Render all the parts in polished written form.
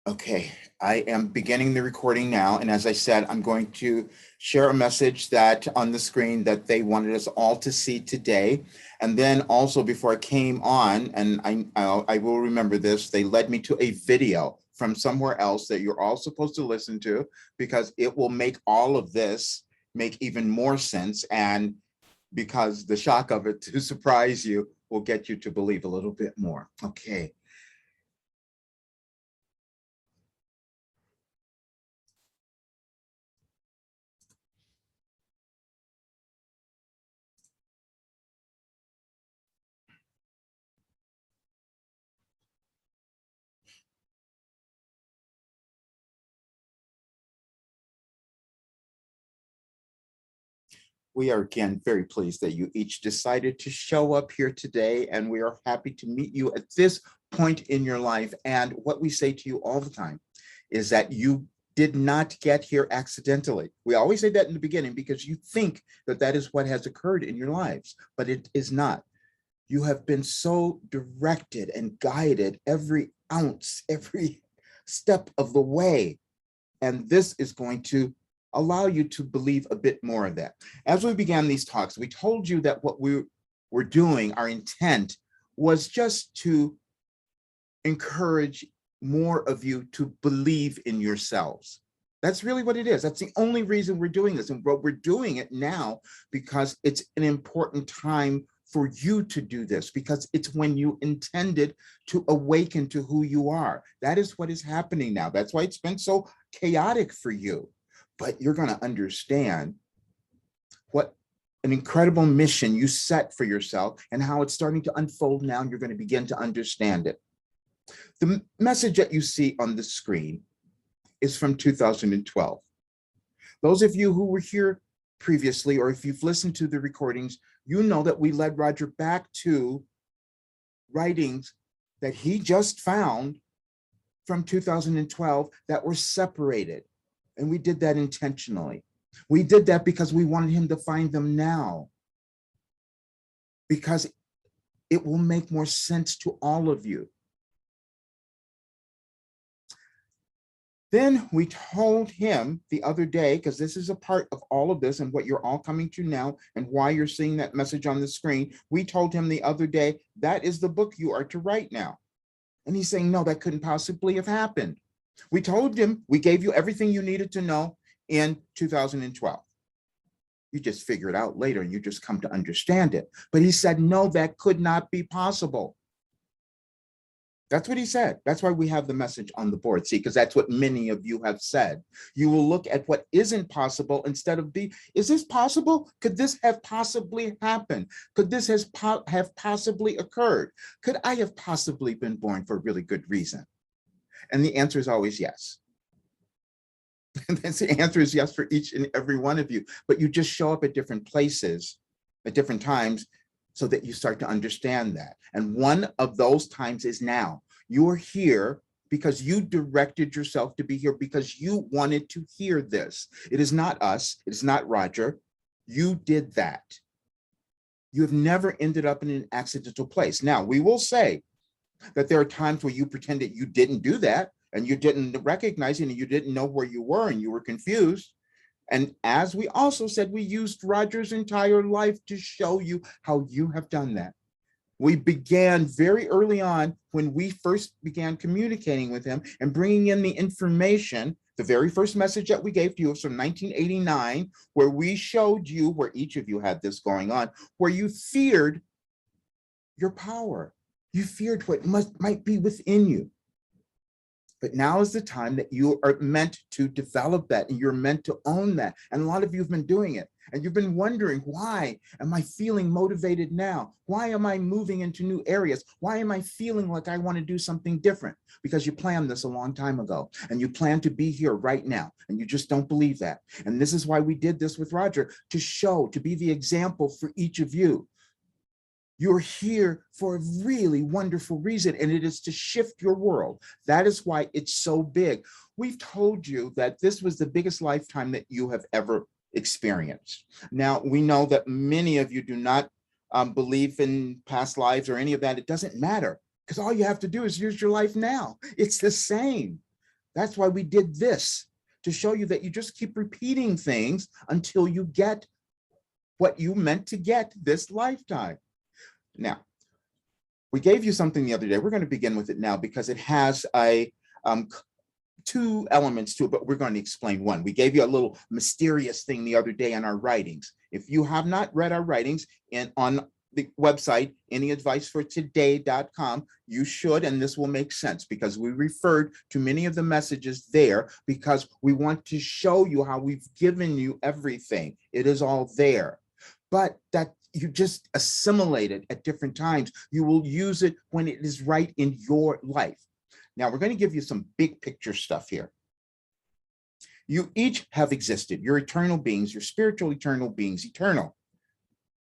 Okay, I am beginning the recording now. And as I said, I'm going to share a message that on the screen that they wanted us all to see today. And then also before I came on, and I will remember this, they led me to a video from somewhere else that you're all supposed to listen to, because it will make all of this make even more sense. And because the shock of it to surprise you will get you to believe a little bit more. Okay. We are again very pleased that you each decided to show up here today, and we are happy to meet you at this point in your life. And what we say to you all the time is that you did not get here accidentally. We always say that in the beginning because you think that that is what has occurred in your lives, but it is not. You have been so directed and guided every ounce, every step of the way. And this is going to allow you to believe a bit more of that. As we began these talks, we told you that what we were doing, our intent was just to encourage more of you to believe in yourselves. That's really what it is. That's the only reason we're doing this. And what we're doing it now because it's an important time for you to do this, because it's when you intended to awaken to who you are. That is what is happening now. That's why it's been so chaotic for you. But you're going to understand what an incredible mission you set for yourself and how it's starting to unfold now, and you're going to begin to understand it. The message that you see on the screen is from 2012. Those of you who were here previously, or if you've listened to the recordings, you know that we led Roger back to writings that he just found from 2012 that were separated. And we did that intentionally. We did that because we wanted him to find them now, because it will make more sense to all of you. Then we told him the other day, because this is a part of all of this and what you're all coming to now and why you're seeing that message on the screen. We told him the other day, that is the book you are to write now. And he's saying, no, that couldn't possibly have happened. We told him, we gave you everything you needed to know in 2012. You just figure it out later and you just come to understand it. But he said, no, that could not be possible. That's what he said. That's why we have the message on the board. See, because that's what many of you have said. You will look at what isn't possible instead of is this possible? Could this have possibly happened? Could this have possibly occurred? Could I have possibly been born for a really good reason? And the answer is always yes. And the answer is yes for each and every one of you. But you just show up at different places at different times, so that you start to understand that. And one of those times is now. You're here because you directed yourself to be here, because you wanted to hear this. It is not us. It's not Roger. You did that. You have never ended up in an accidental place. Now, we will say that there are times where you pretended you didn't do that, and you didn't recognize it, and you didn't know where you were, and you were confused. And as we also said, we used Roger's entire life to show you how you have done that. We began very early on when we first began communicating with him and bringing in the information. The very first message that we gave to you was from 1989, where we showed you, where each of you had this going on, where you feared your power. You feared what might be within you. But now is the time that you are meant to develop that, and you're meant to own that. And a lot of you have been doing it. And you've been wondering, why am I feeling motivated now? Why am I moving into new areas? Why am I feeling like I want to do something different? Because you planned this a long time ago, and you plan to be here right now, and you just don't believe that. And this is why we did this with Roger, to show, to be the example for each of you. You're here for a really wonderful reason, and it is to shift your world. That is why it's so big. We've told you that this was the biggest lifetime that you have ever experienced. Now, we know that many of you do not believe in past lives or any of that. It doesn't matter, because all you have to do is use your life now. It's the same. That's why we did this, to show you that you just keep repeating things until you get what you meant to get this lifetime. Now, we gave you something the other day. We're going to begin with it now because it has two elements to it, but we're going to explain one. We gave you a little mysterious thing the other day in our writings. If you have not read our writings on the website, anyadvicefortoday.com, you should, and this will make sense because we referred to many of the messages there because we want to show you how we've given you everything. It is all there, but that you just assimilate it at different times. You will use it when it is right in your life. Now, we're going to give you some big picture stuff here. You each have existed. You're eternal beings. You're spiritual eternal beings, eternal.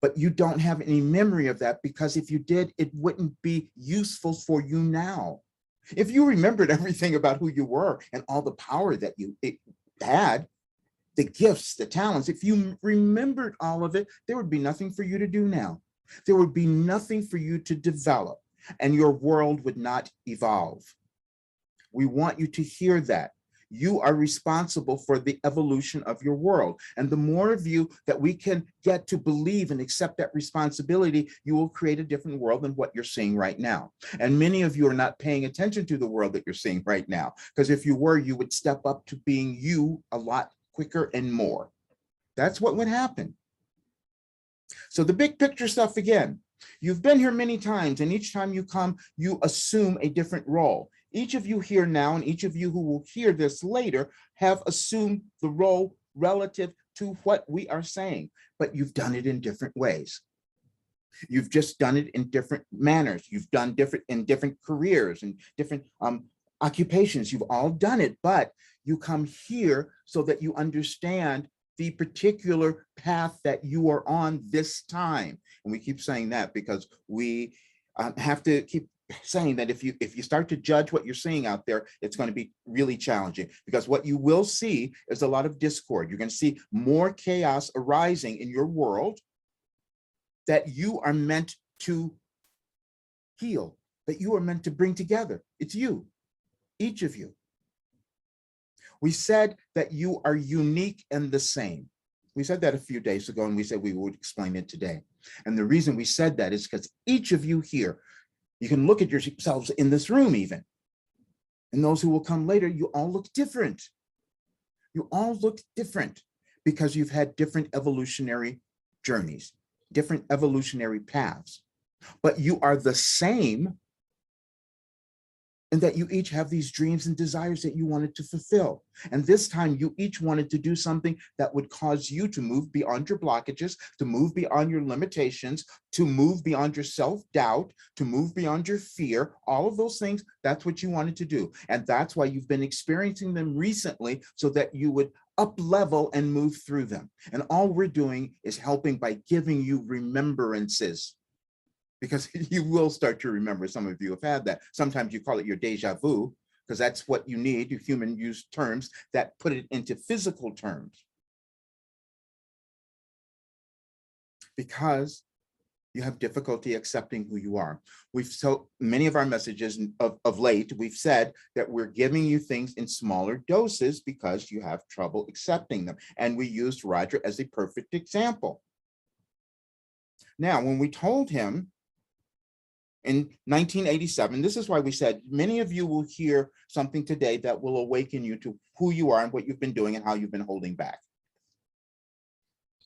But you don't have any memory of that because if you did, it wouldn't be useful for you now. If you remembered everything about who you were and all the power that you had, the gifts, the talents, if you remembered all of it, there would be nothing for you to do now. There would be nothing for you to develop, and your world would not evolve. We want you to hear that. You are responsible for the evolution of your world. And the more of you that we can get to believe and accept that responsibility, you will create a different world than what you're seeing right now. And many of you are not paying attention to the world that you're seeing right now, because if you were, you would step up to being you a lot quicker and more. That's what would happen. So the big picture stuff again. You've been here many times, and each time you come, you assume a different role. Each of you here now, and each of you who will hear this later, have assumed the role relative to what we are saying, but you've done it in different ways. You've just done it in different manners. You've done in different careers and different occupations. You've all done it, but you come here so that you understand the particular path that you are on this time. And we keep saying that because we have to keep saying that if you start to judge what you're seeing out there, it's going to be really challenging, because what you will see is a lot of discord. You're going to see more chaos arising in your world that you are meant to heal, that you are meant to bring together. It's you, each of you. We said that you are unique and the same. We said that a few days ago, and we said we would explain it today. And the reason we said that is because each of you here, you can look at yourselves in this room even, and those who will come later, you all look different. You all look different because you've had different evolutionary journeys, different evolutionary paths, but you are the same, and that you each have these dreams and desires that you wanted to fulfill. And this time you each wanted to do something that would cause you to move beyond your blockages, to move beyond your limitations, to move beyond your self-doubt, to move beyond your fear, all of those things. That's what you wanted to do. And that's why you've been experiencing them recently, so that you would up level and move through them. And all we're doing is helping by giving you remembrances, because you will start to remember. Some of you have had that. Sometimes you call it your deja vu, because that's what you need. You human use terms that put it into physical terms. Because you have difficulty accepting who you are. So many of our messages of late, we've said that we're giving you things in smaller doses because you have trouble accepting them. And we used Roger as a perfect example. Now, when we told him in 1987, this is why we said many of you will hear something today that will awaken you to who you are and what you've been doing and how you've been holding back.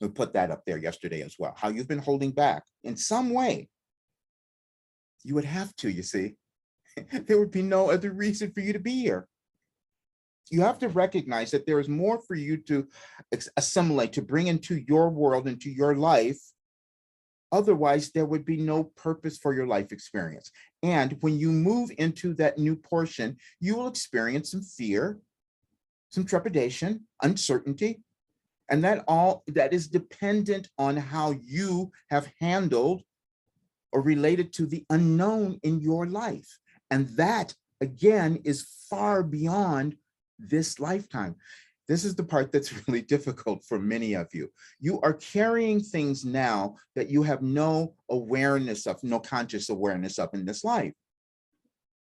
We put that up there yesterday as well, how you've been holding back in some way. You would have to, you see. There would be no other reason for you to be here. You have to recognize that there is more for you to assimilate, to bring into your world, into your life. Otherwise, there would be no purpose for your life experience. And when you move into that new portion, you will experience some fear, some trepidation, uncertainty, and that is dependent on how you have handled or related to the unknown in your life. And that, again, is far beyond this lifetime. This is the part that's really difficult for many of you. You are carrying things now that you have no awareness of, no conscious awareness of in this life,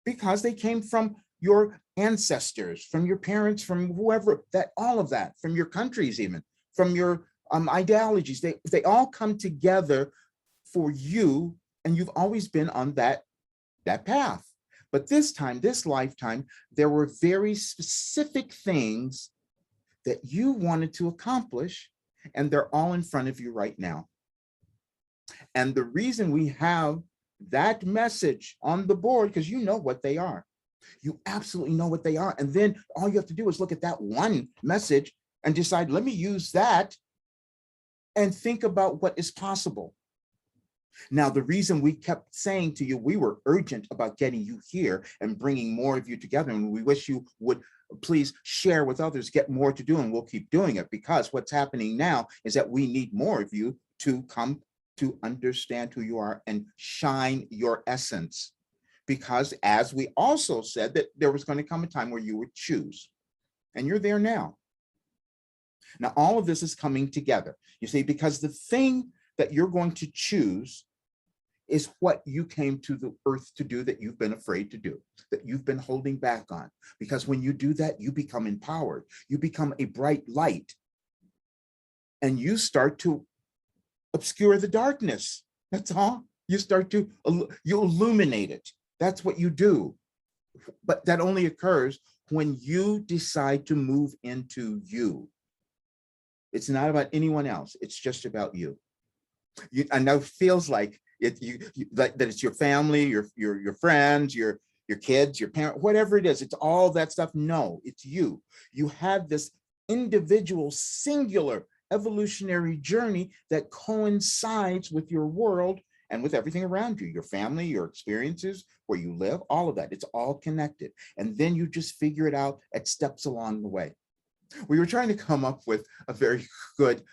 because they came from your ancestors, from your parents, from whoever, that all of that, from your countries even, from your ideologies, they all come together for you, and you've always been on that path. But this time, this lifetime, there were very specific things that you wanted to accomplish, and they're all in front of you right now. And the reason we have that message on the board, because you know what they are. You absolutely know what they are. And then all you have to do is look at that one message and decide, let me use that and think about what is possible. Now, the reason we kept saying to you, we were urgent about getting you here and bringing more of you together, and we wish you would please share with others, get more to do, and we'll keep doing it, because what's happening now is that we need more of you to come to understand who you are and shine your essence. Because as we also said, that there was going to come a time where you would choose, and you're there now. Now, all of this is coming together, you see, because the thing that you're going to choose is what you came to the earth to do, that you've been afraid to do, that you've been holding back on. Because when you do that, you become empowered, you become a bright light, and you start to obscure the darkness. That's all. You start to, you illuminate it. That's what you do. But that only occurs when you decide to move into you. It's not about anyone else. It's just about you. I know it feels like that it's your family, your friends, your kids, your parents, whatever it is. It's all that stuff. No, it's you. You have this individual, singular evolutionary journey that coincides with your world and with everything around you, your family, your experiences, where you live, all of that. It's all connected. And then you just figure it out at steps along the way. We were trying to come up with a very good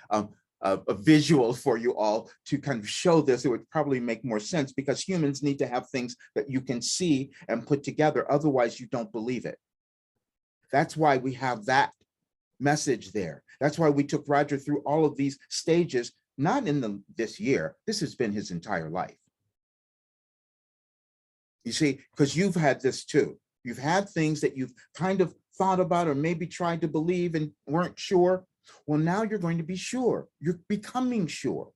a visual for you all to kind of show this. It would probably make more sense, because humans need to have things that you can see and put together. Otherwise, you don't believe it. That's why we have that message there. That's why we took Roger through all of these stages, not in this year. This has been his entire life. You see, because you've had this too. You've had things that you've kind of thought about or maybe tried to believe and weren't sure. Well, now you're going to be sure. You're becoming sure.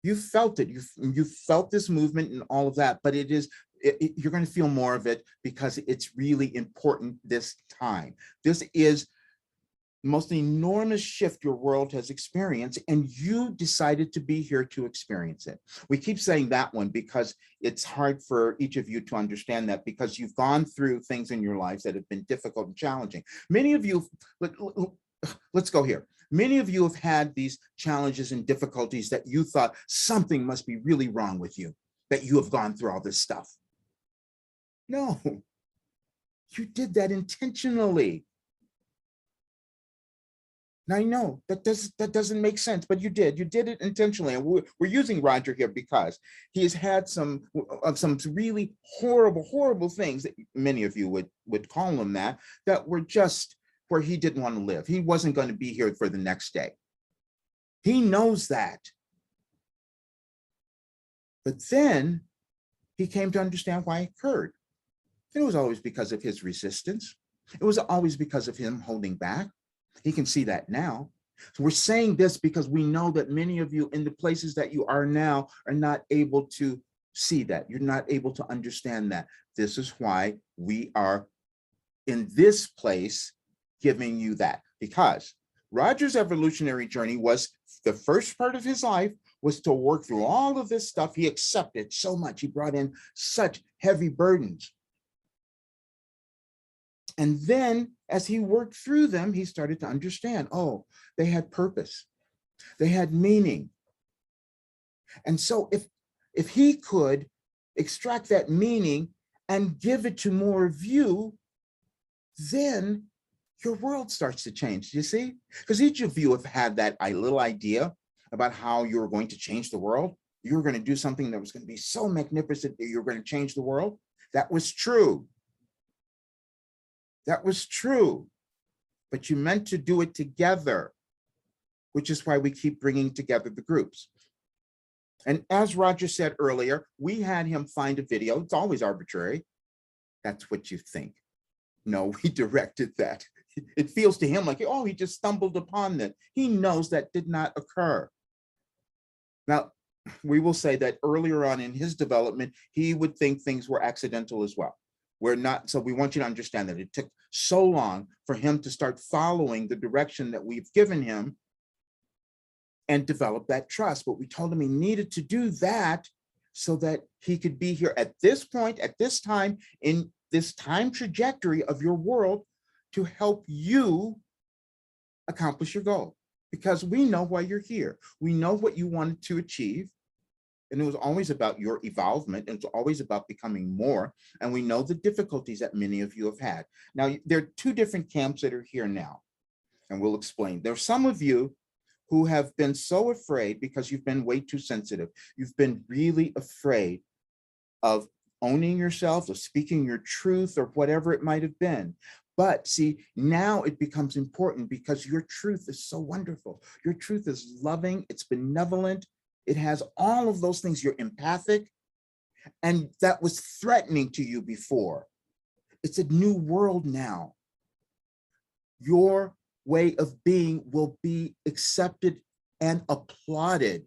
You felt it. You felt this movement and all of that, but you're going to feel more of it, because it's really important this time. This is the most enormous shift your world has experienced, and you decided to be here to experience it. We keep saying that one because it's hard for each of you to understand that, because you've gone through things in your lives that have been difficult and challenging. Many of you, let's go here. Many of you have had these challenges and difficulties that you thought something must be really wrong with you, that you have gone through all this stuff. No, you did that intentionally. Now, I know that doesn't make sense, but you did it intentionally. And we're using Roger here because he has had some really horrible things, that many of you would call them that were just where he didn't want to live. He wasn't going to be here for the next day. He knows that. But then he came to understand why it occurred. And it was always because of his resistance. It was always because of him holding back. He can see that now. So we're saying this because we know that many of you in the places that you are now are not able to see that. You're not able to understand that. This is why we are in this place giving you that, because Roger's evolutionary journey was, the first part of his life was to work through all of this stuff. He accepted so much. He brought in such heavy burdens. And then as he worked through them, he started to understand, oh, they had purpose. They had meaning. And so if he could extract that meaning and give it to more of you, then your world starts to change, you see? Because each of you have had that little idea about how you were going to change the world. You were going to do something that was going to be so magnificent that you were going to change the world. That was true. That was true, but you meant to do it together, which is why we keep bringing together the groups. And as Roger said earlier, we had him find a video. It's always arbitrary. That's what you think. No, we directed that. It feels to him like, oh, he just stumbled upon that. He knows that did not occur. Now, we will say that earlier on in his development, he would think things were accidental as well. We're not, so we want you to understand that it took so long for him to start following the direction that we've given him and develop that trust. But we told him he needed to do that so that he could be here at this point, at this time, in this time trajectory of your world to help you accomplish your goal. Because we know why you're here. We know what you wanted to achieve. And it was always about your evolvement. It's always about becoming more. And we know the difficulties that many of you have had. Now, there are two different camps that are here now. And we'll explain. There are some of you who have been so afraid because you've been way too sensitive. You've been really afraid of owning yourself, of speaking your truth, or whatever it might have been. But see, now it becomes important because your truth is so wonderful. Your truth is loving, it's benevolent, it has all of those things. You're empathic, and that was threatening to you before. It's a new world now. Your way of being will be accepted and applauded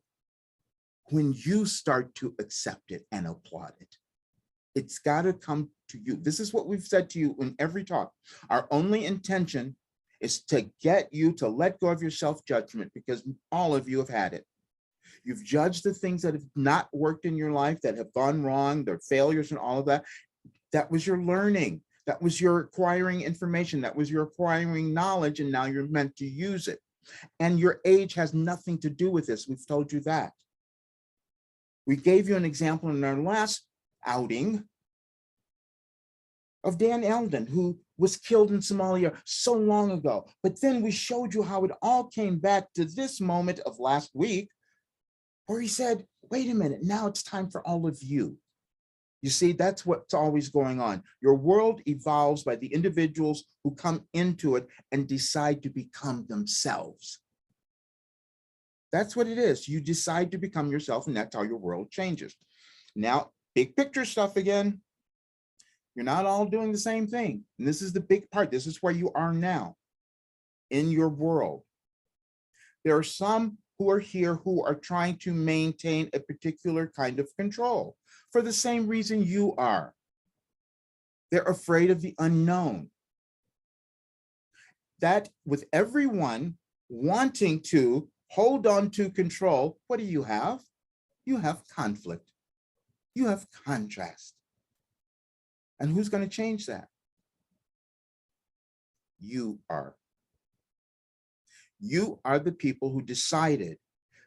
when you start to accept it and applaud it. It's got to come to you. This is what we've said to you in every talk. Our only intention is to get you to let go of your self-judgment, because all of you have had it. You've judged the things that have not worked in your life, that have gone wrong, their failures and all of that. That was your learning. That was your acquiring information. That was your acquiring knowledge, and now you're meant to use it. And your age has nothing to do with this. We've told you that. We gave you an example in our last outing of Dan Eldon, who was killed in Somalia so long ago. But then we showed you how it all came back to this moment of last week, where he said, wait a minute, now it's time for all of you. You see, that's what's always going on. Your world evolves by the individuals who come into it and decide to become themselves. That's what it is. You decide to become yourself, and that's how your world changes. Now, big picture stuff again. You're not all doing the same thing. And this is the big part. This is where you are now in your world. There are some who are here who are trying to maintain a particular kind of control for the same reason you are. They're afraid of the unknown. That with everyone wanting to hold on to control, what do you have? You have conflict. You have contrast. And who's going to change that? You are. You are the people who decided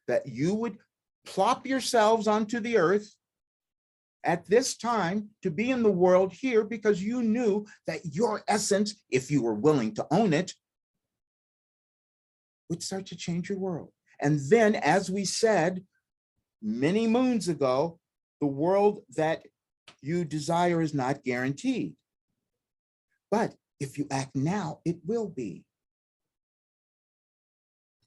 that you would plop yourselves onto the earth at this time to be in the world here, because you knew that your essence, if you were willing to own it, would start to change your world. And then, as we said many moons ago, the world that you desire is not guaranteed. But if you act now, it will be.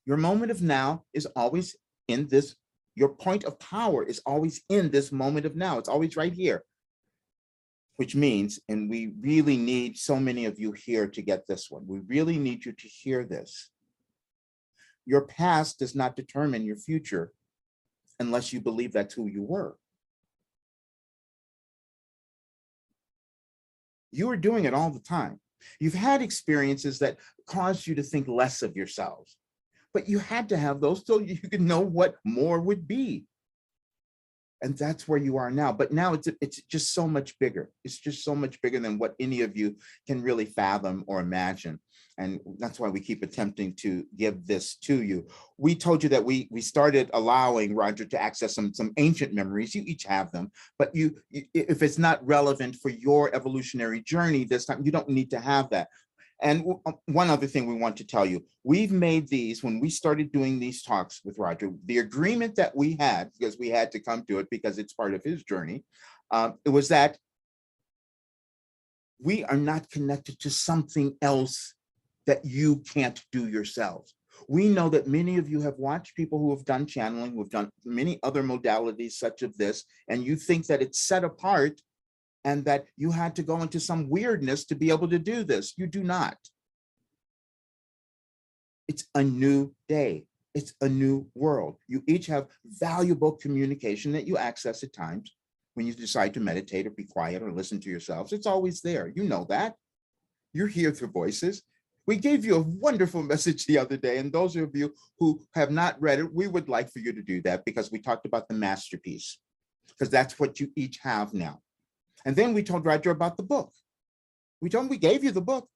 Your moment of now is always in this, your point of power is always in this moment of now. It's always right here. Which means, and we really need so many of you here to get this one. We really need you to hear this. Your past does not determine your future unless you believe that's who you were. You are doing it all the time. You've had experiences that caused you to think less of yourselves, but you had to have those so you could know what more would be. And that's where you are now. But now it's just so much bigger. It's just so much bigger than what any of you can really fathom or imagine. And that's why we keep attempting to give this to you. We told you that we started allowing Roger to access some ancient memories. You each have them, but if it's not relevant for your evolutionary journey this time, you don't need to have that. And one other thing we want to tell you, we've made these, when we started doing these talks with Roger, the agreement that we had, because we had to come to it because it's part of his journey, it was that we are not connected to something else that you can't do yourselves. We know that many of you have watched people who have done channeling, who have done many other modalities such as this, and you think that it's set apart and that you had to go into some weirdness to be able to do this. You do not. It's a new day. It's a new world. You each have valuable communication that you access at times when you decide to meditate or be quiet or listen to yourselves. It's always there. You know that. You hear the voices. We gave you a wonderful message the other day, and those of you who have not read it, we would like for you to do that because we talked about the masterpiece, because that's what you each have now. And then we told Roger about the book. We told him we gave you the book,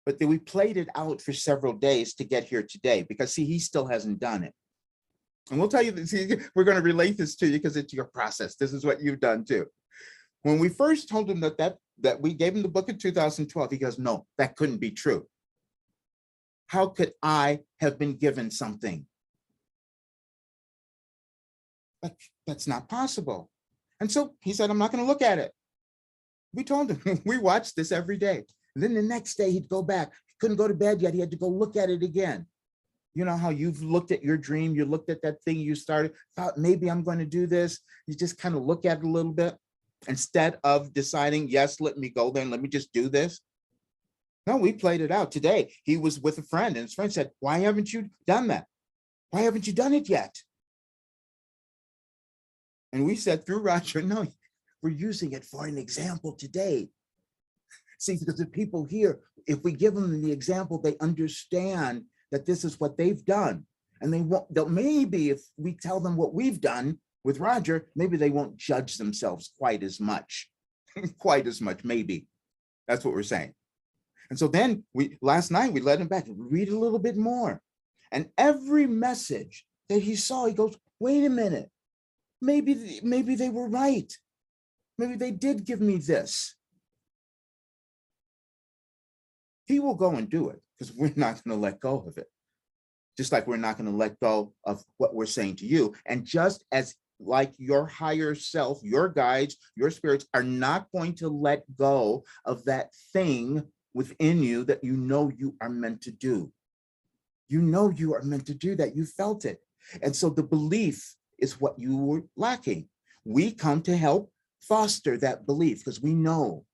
but then we played it out for several days to get here today because, see, he still hasn't done it. And we'll tell you this, we're going to relate this to you because it's your process. This is what you've done too. When we first told him that we gave him the book in 2012, he goes, no, that couldn't be true. How could I have been given something? That's not possible. And so he said, I'm not going to look at it. We told him, we watched this every day. And then the next day he'd go back. He couldn't go to bed yet. He had to go look at it again. You know how you've looked at your dream, you looked at that thing you started, thought maybe I'm going to do this. You just kind of look at it a little bit instead of deciding, yes, let me go there and let me just do this. No, we played it out. Today, he was with a friend and his friend said, why haven't you done that? Why haven't you done it yet? And we said through Roger, no, we're using it for an example today. See, because the people here, if we give them the example, they understand that this is what they've done. And they'll maybe if we tell them what we've done with Roger, maybe they won't judge themselves quite as much, maybe. That's what we're saying. And so then last night we let him back and read a little bit more. And every message that he saw, he goes, wait a minute, maybe they were right. Maybe they did give me this. He will go and do it because we're not going to let go of it. Just like we're not going to let go of what we're saying to you. And just as like your higher self, your guides, your spirits are not going to let go of that thing within you that you know you are meant to do. You know you are meant to do that. You felt it. And so the belief is what you were lacking. We come to help foster that belief because we know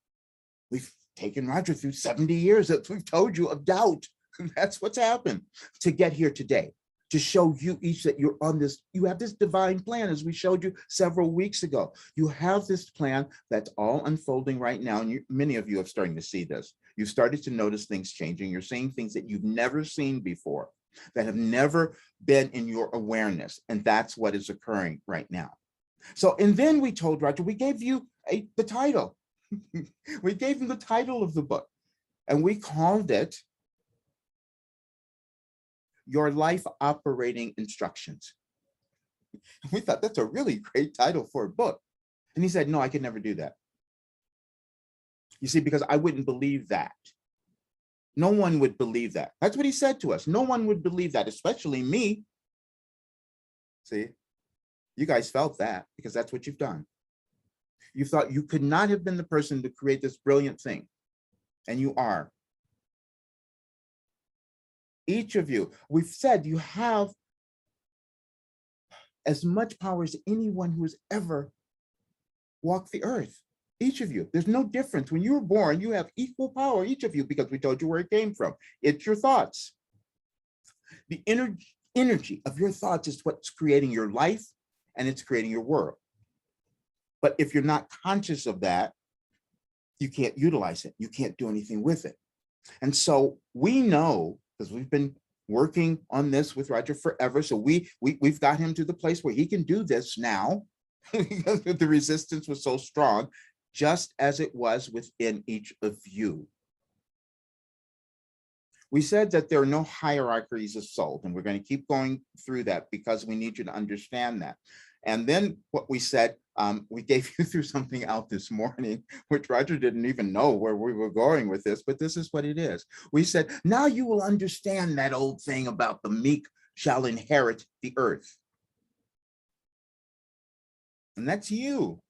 we've taken Roger through 70 years that we've told you of doubt. That's what's happened to get here today, to show you each that you're on this, you have this divine plan, as we showed you several weeks ago. You have this plan that's all unfolding right now. And many of you are starting to see this. You've started to notice things changing. You're seeing things that you've never seen before, that have never been in your awareness. And that's what is occurring right now. So, and then we told Roger, we gave you the title. We gave him the title of the book and we called it Your Life Operating Instructions. We thought that's a really great title for a book. And he said, no, I could never do that. You see, because I wouldn't believe that. No one would believe that. That's what he said to us. No one would believe that, especially me. See, you guys felt that because that's what you've done. You thought you could not have been the person to create this brilliant thing, and you are. Each of you, we've said you have as much power as anyone who has ever walked the earth. Each of you, there's no difference. When you were born, you have equal power, each of you, because we told you where it came from. It's your thoughts. The energy of your thoughts is what's creating your life, and it's creating your world. But if you're not conscious of that, you can't utilize it. You can't do anything with it. And so we know, because we've been working on this with Roger forever, so we've got him to the place where he can do this now. The resistance was so strong, just as it was within each of you. We said that there are no hierarchies of soul, and we're going to keep going through that because we need you to understand that. And then what we said, we gave you through something out this morning, which Roger didn't even know where we were going with this, but this is what it is. We said, now you will understand that old thing about the meek shall inherit the earth. And that's you.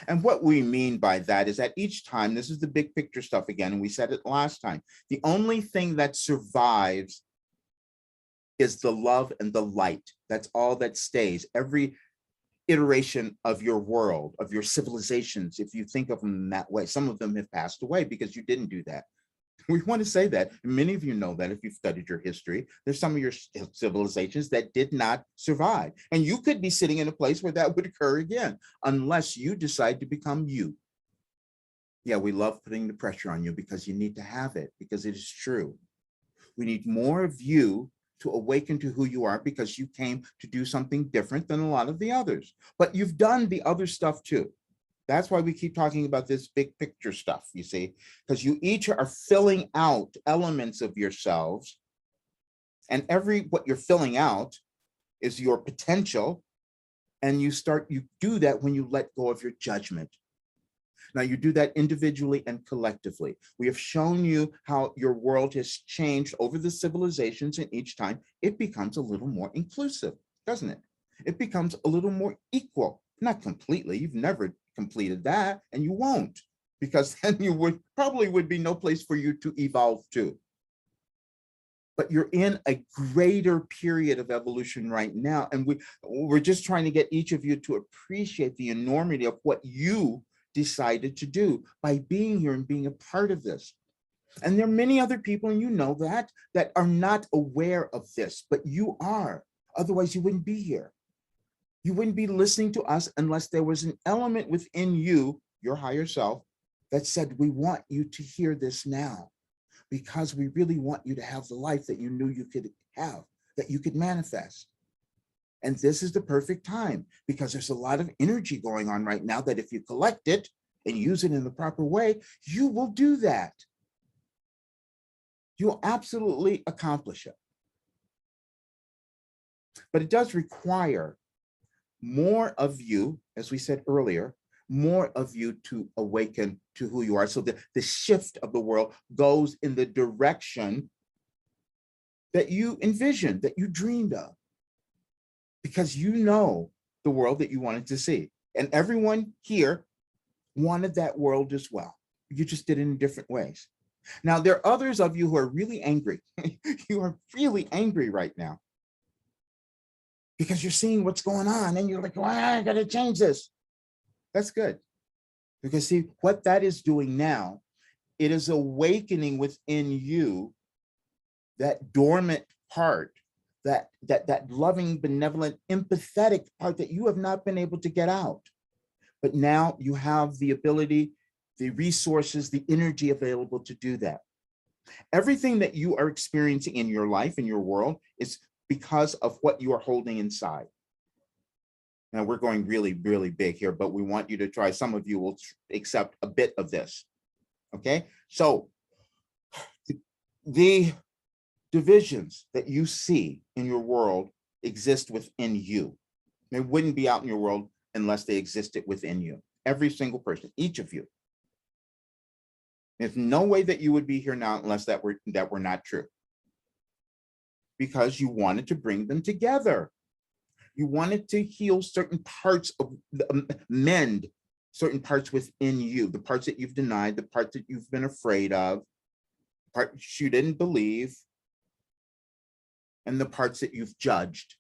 And what we mean by that is that each time, this is the big picture stuff again, and we said it last time, the only thing that survives is the love and the light. That's all that stays. iteration of your world, of your civilizations, if you think of them in that way. Some of them have passed away because you didn't do that. We want to say that. Many of you know that if you've studied your history, there's some of your civilizations that did not survive. And you could be sitting in a place where that would occur again, unless you decide to become you. Yeah, we love putting the pressure on you because you need to have it, because it is true. We need more of you to awaken to who you are, because you came to do something different than a lot of the others. But you've done the other stuff too. That's why we keep talking about this big picture stuff, you see, because you each are filling out elements of yourselves, and what you're filling out is your potential. And you do that when you let go of your judgment. Now, you do that individually and collectively. We have shown you how your world has changed over the civilizations, and each time it becomes a little more inclusive, doesn't it? It becomes a little more equal. Not completely. You've never completed that, and you won't, because then you would be no place for you to evolve to. But you're in a greater period of evolution right now, and we're just trying to get each of you to appreciate the enormity of what you decided to do by being here and being a part of this. And there are many other people, and you know that are not aware of this, but you are. Otherwise, you wouldn't be here. You wouldn't be listening to us unless there was an element within you, your higher self, that said, we want you to hear this now, because we really want you to have the life that you knew you could have, that you could manifest. And this is the perfect time, because there's a lot of energy going on right now that if you collect it and use it in the proper way, you will do that. You'll absolutely accomplish it. But it does require more of you, as we said earlier, more of you to awaken to who you are. So the shift of the world goes in the direction that you envisioned, that you dreamed of, because you know the world that you wanted to see. And everyone here wanted that world as well. You just did it in different ways. Now, there are others of you who are really angry. You are really angry right now, because you're seeing what's going on and you're like, well, I got to change this. That's good. Because see, what that is doing now, it is awakening within you that dormant part, that loving, benevolent, empathetic part that you have not been able to get out. But now you have the ability, the resources, the energy available to do that. Everything that you are experiencing in your life, in your world, is because of what you are holding inside. Now, we're going really, really big here, but we want you to try. Some of you will accept a bit of this. Okay, so the divisions that you see in your world exist within you. They wouldn't be out in your world unless they existed within you. Every single person, each of you. There's no way that you would be here now unless that were not true. Because you wanted to bring them together. You wanted to heal certain parts of mend certain parts within you, the parts that you've denied, the parts that you've been afraid of, parts you didn't believe, and the parts that you've judged.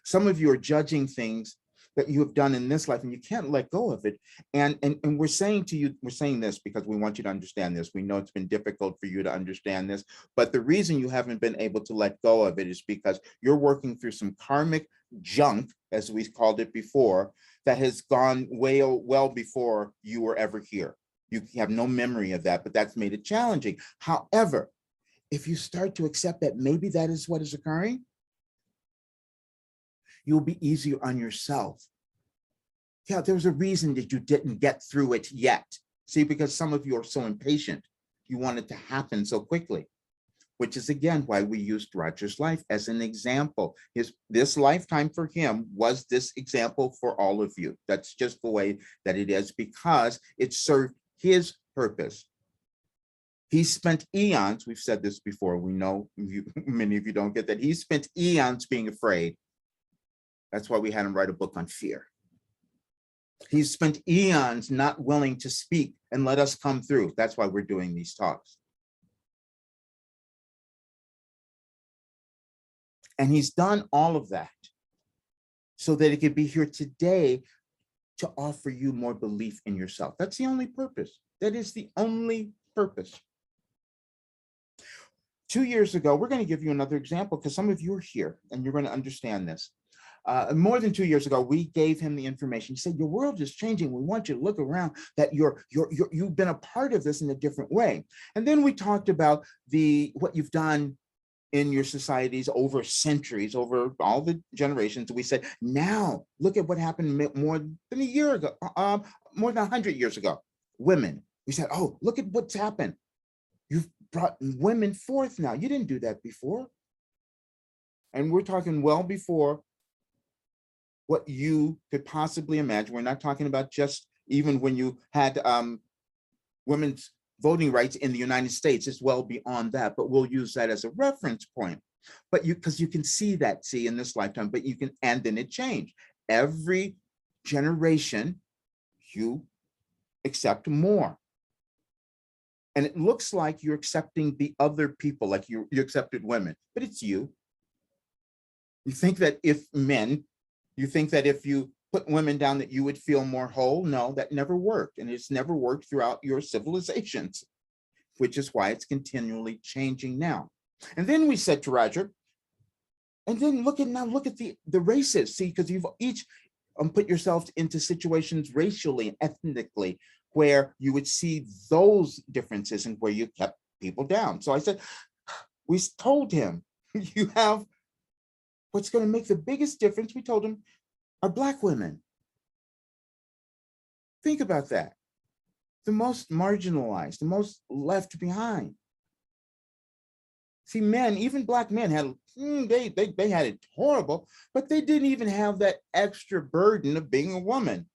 Some of you are judging things that you have done in this life, and you can't let go of it. And we're saying to you, we're saying this because we want you to understand this. We know it's been difficult for you to understand this, but the reason you haven't been able to let go of it is because you're working through some karmic junk, as we called it before, that has gone well before you were ever here. You have no memory of that, but that's made it challenging. However, if you start to accept that maybe that is what is occurring, you'll be easier on yourself. Yeah, there's a reason that you didn't get through it yet. See, because some of you are so impatient. You want it to happen so quickly, which is again why we used Roger's life as an example. This lifetime for him was this example for all of you. That's just the way that it is, because it served his purpose. He spent eons, we've said this before, we know many of you don't get that. He spent eons being afraid. That's why we had him write a book on fear. He spent eons not willing to speak and let us come through. That's why we're doing these talks. And he's done all of that so that it could be here today to offer you more belief in yourself. That's the only purpose. That is the only purpose. 2 years ago, we're going to give you another example because some of you are here and you're going to understand this. More than 2 years ago, we gave him the information. He said, your world is changing. We want you to look around that you've been a part of this in a different way. And then we talked about what you've done in your societies over centuries, over all the generations. We said, now look at what happened more than a year ago, more than 100 years ago. Women, we said, oh, look at what's happened. You've brought women forth now. You didn't do that before. And we're talking well before what you could possibly imagine. We're not talking about just even when you had women's voting rights in the United States. It's well beyond that, but we'll use that as a reference point. But because you can see in this lifetime, but you can, and then it changed. Every generation, you accept more. And it looks like you're accepting the other people, like you accepted women, but it's you. You think that if you put women down that you would feel more whole. No, that never worked. And it's never worked throughout your civilizations, which is why it's continually changing now. And then we said to Roger, and then look at the races. See, because you've each put yourselves into situations racially and ethnically where you would see those differences and where you kept people down. So I said, we told him, you have what's going to make the biggest difference, we told him, are Black women. Think about that. The most marginalized, the most left behind. See, men, even Black men had, they had it horrible, but they didn't even have that extra burden of being a woman.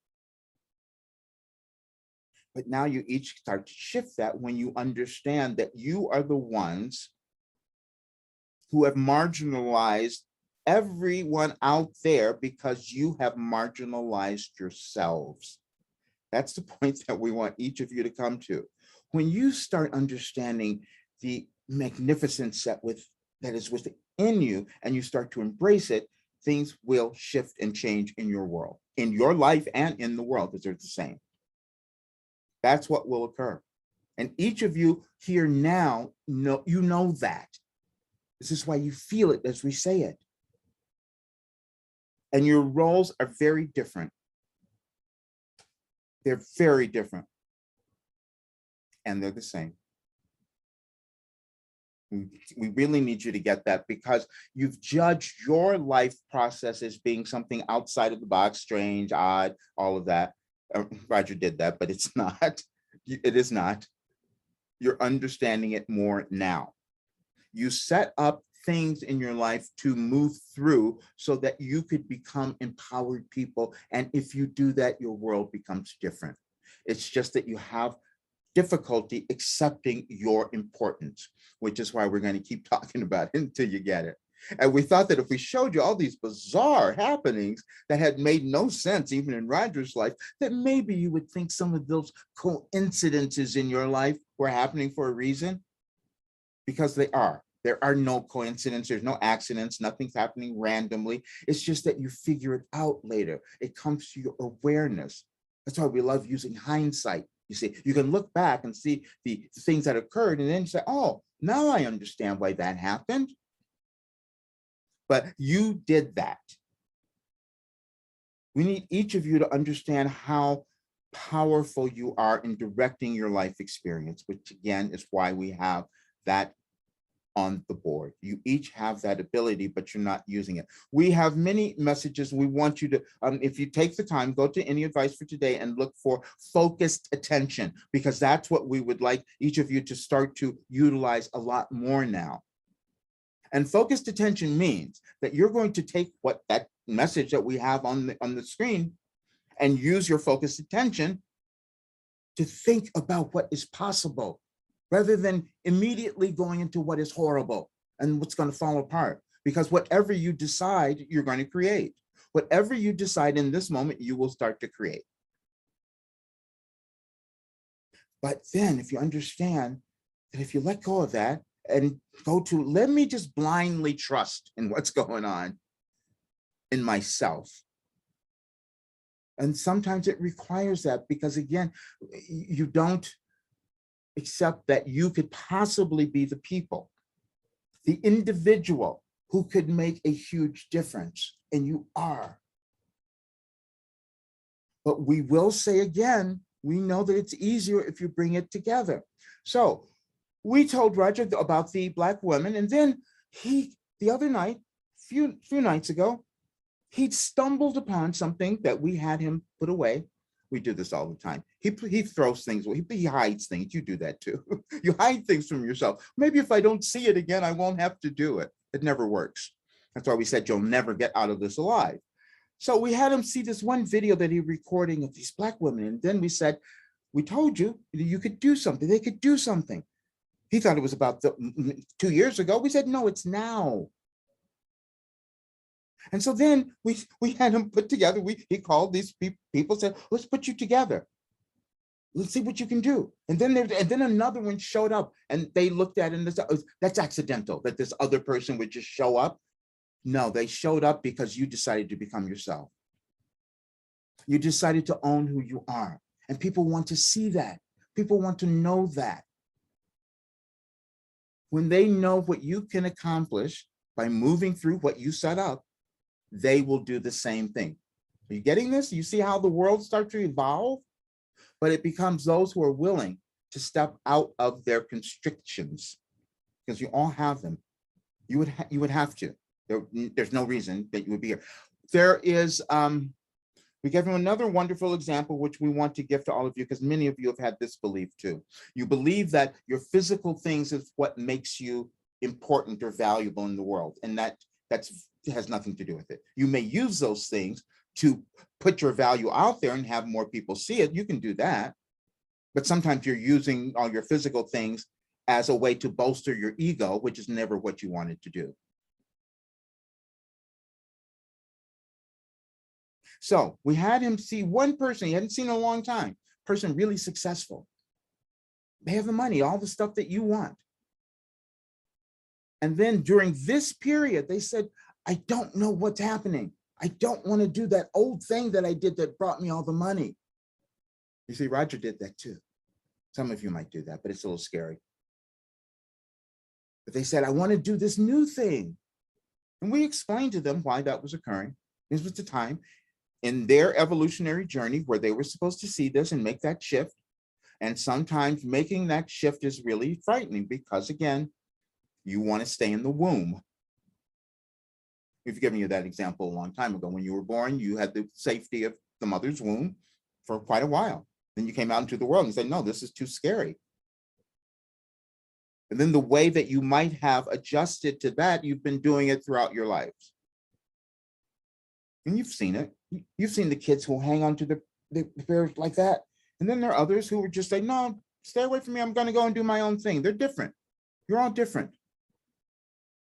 But now you each start to shift that when you understand that you are the ones who have marginalized everyone out there because you have marginalized yourselves. That's the point that we want each of you to come to. When you start understanding the magnificence that is within you and you start to embrace it, things will shift and change in your world, in your life and in the world, because they're the same. That's what will occur. And each of you here now, you know that. This is why you feel it as we say it. And your roles are very different. They're very different. And they're the same. We really need you to get that because you've judged your life process as being something outside of the box, strange, odd, all of that. Roger did that, but it's not. It is not. You're understanding it more now. You set up things in your life to move through so that you could become empowered people. And if you do that, your world becomes different. It's just that you have difficulty accepting your importance, which is why we're going to keep talking about it until you get it. And we thought that if we showed you all these bizarre happenings that had made no sense, even in Roger's life, that maybe you would think some of those coincidences in your life were happening for a reason, because they are. There are no coincidences, there's no accidents, nothing's happening randomly. It's just that you figure it out later. It comes to your awareness. That's why we love using hindsight. You see, you can look back and see the things that occurred and then say, oh, now I understand why that happened. But you did that. We need each of you to understand how powerful you are in directing your life experience, which again is why we have that on the board. You each have that ability, but you're not using it. We have many messages. We want you to, if you take the time, go to Any Advice for Today and look for focused attention, because that's what we would like each of you to start to utilize a lot more now. And focused attention means that you're going to take what that message that we have on the screen and use your focused attention to think about what is possible, rather than immediately going into what is horrible and what's going to fall apart. Because whatever you decide, you're going to create. Whatever you decide in this moment, you will start to create. But then if you understand that if you let go of that and go to, let me just blindly trust in what's going on in myself, And sometimes it requires that because, again, you don't accept that you could possibly be the people, the individual who could make a huge difference, and you are. But we will say again, we know that it's easier if you bring it together. So we told Roger about the Black women, and then the other night, few nights ago, he stumbled upon something that we had him put away. We do this all the time. He throws things away. He hides things. You do that too. You hide things from yourself. Maybe if I don't see it again, I won't have to do it. It never works. That's why we said you'll never get out of this alive. So we had him see this one video that he recording of these Black women. And then we said, we told you, you could do something. They could do something. He thought it was about 2 years ago. We said, no, it's now. And so then we had him put together. He called these people, said, let's put you together. Let's see what you can do. And then another one showed up, and they looked at it and said, that's accidental, that this other person would just show up. No, they showed up because you decided to become yourself. You decided to own who you are. And people want to see that. People want to know that. When they know what you can accomplish by moving through what you set up, they will do the same thing. Are you getting this? You see how the world starts to evolve? But it becomes those who are willing to step out of their constrictions, because you all have them. You would have to. There's no reason that you would be here. There is, we gave him another wonderful example, which we want to give to all of you, because many of you have had this belief too. You believe that your physical things is what makes you important or valuable in the world, and that has nothing to do with it. You may use those things to put your value out there and have more people see it. You can do that, but sometimes you're using all your physical things as a way to bolster your ego, which is never what you wanted to do. So we had him see one person he hadn't seen in a long time, person really successful. They have the money, all the stuff that you want. And then during this period, they said, I don't know what's happening. I don't want to do that old thing that I did that brought me all the money. You see, Roger did that too. Some of you might do that, but it's a little scary. But they said, I want to do this new thing. And we explained to them why that was occurring. This was the time in their evolutionary journey where they were supposed to see this and make that shift. And sometimes making that shift is really frightening because, again, you want to stay in the womb. We've given you that example a long time ago. When you were born, you had the safety of the mother's womb for quite a while. Then you came out into the world and said, no, this is too scary. And then the way that you might have adjusted to that, you've been doing it throughout your lives. And you've seen it. You've seen the kids who hang on to the parents like that. And then there are others who would just say, no, stay away from me. I'm going to go and do my own thing. They're different. You're all different.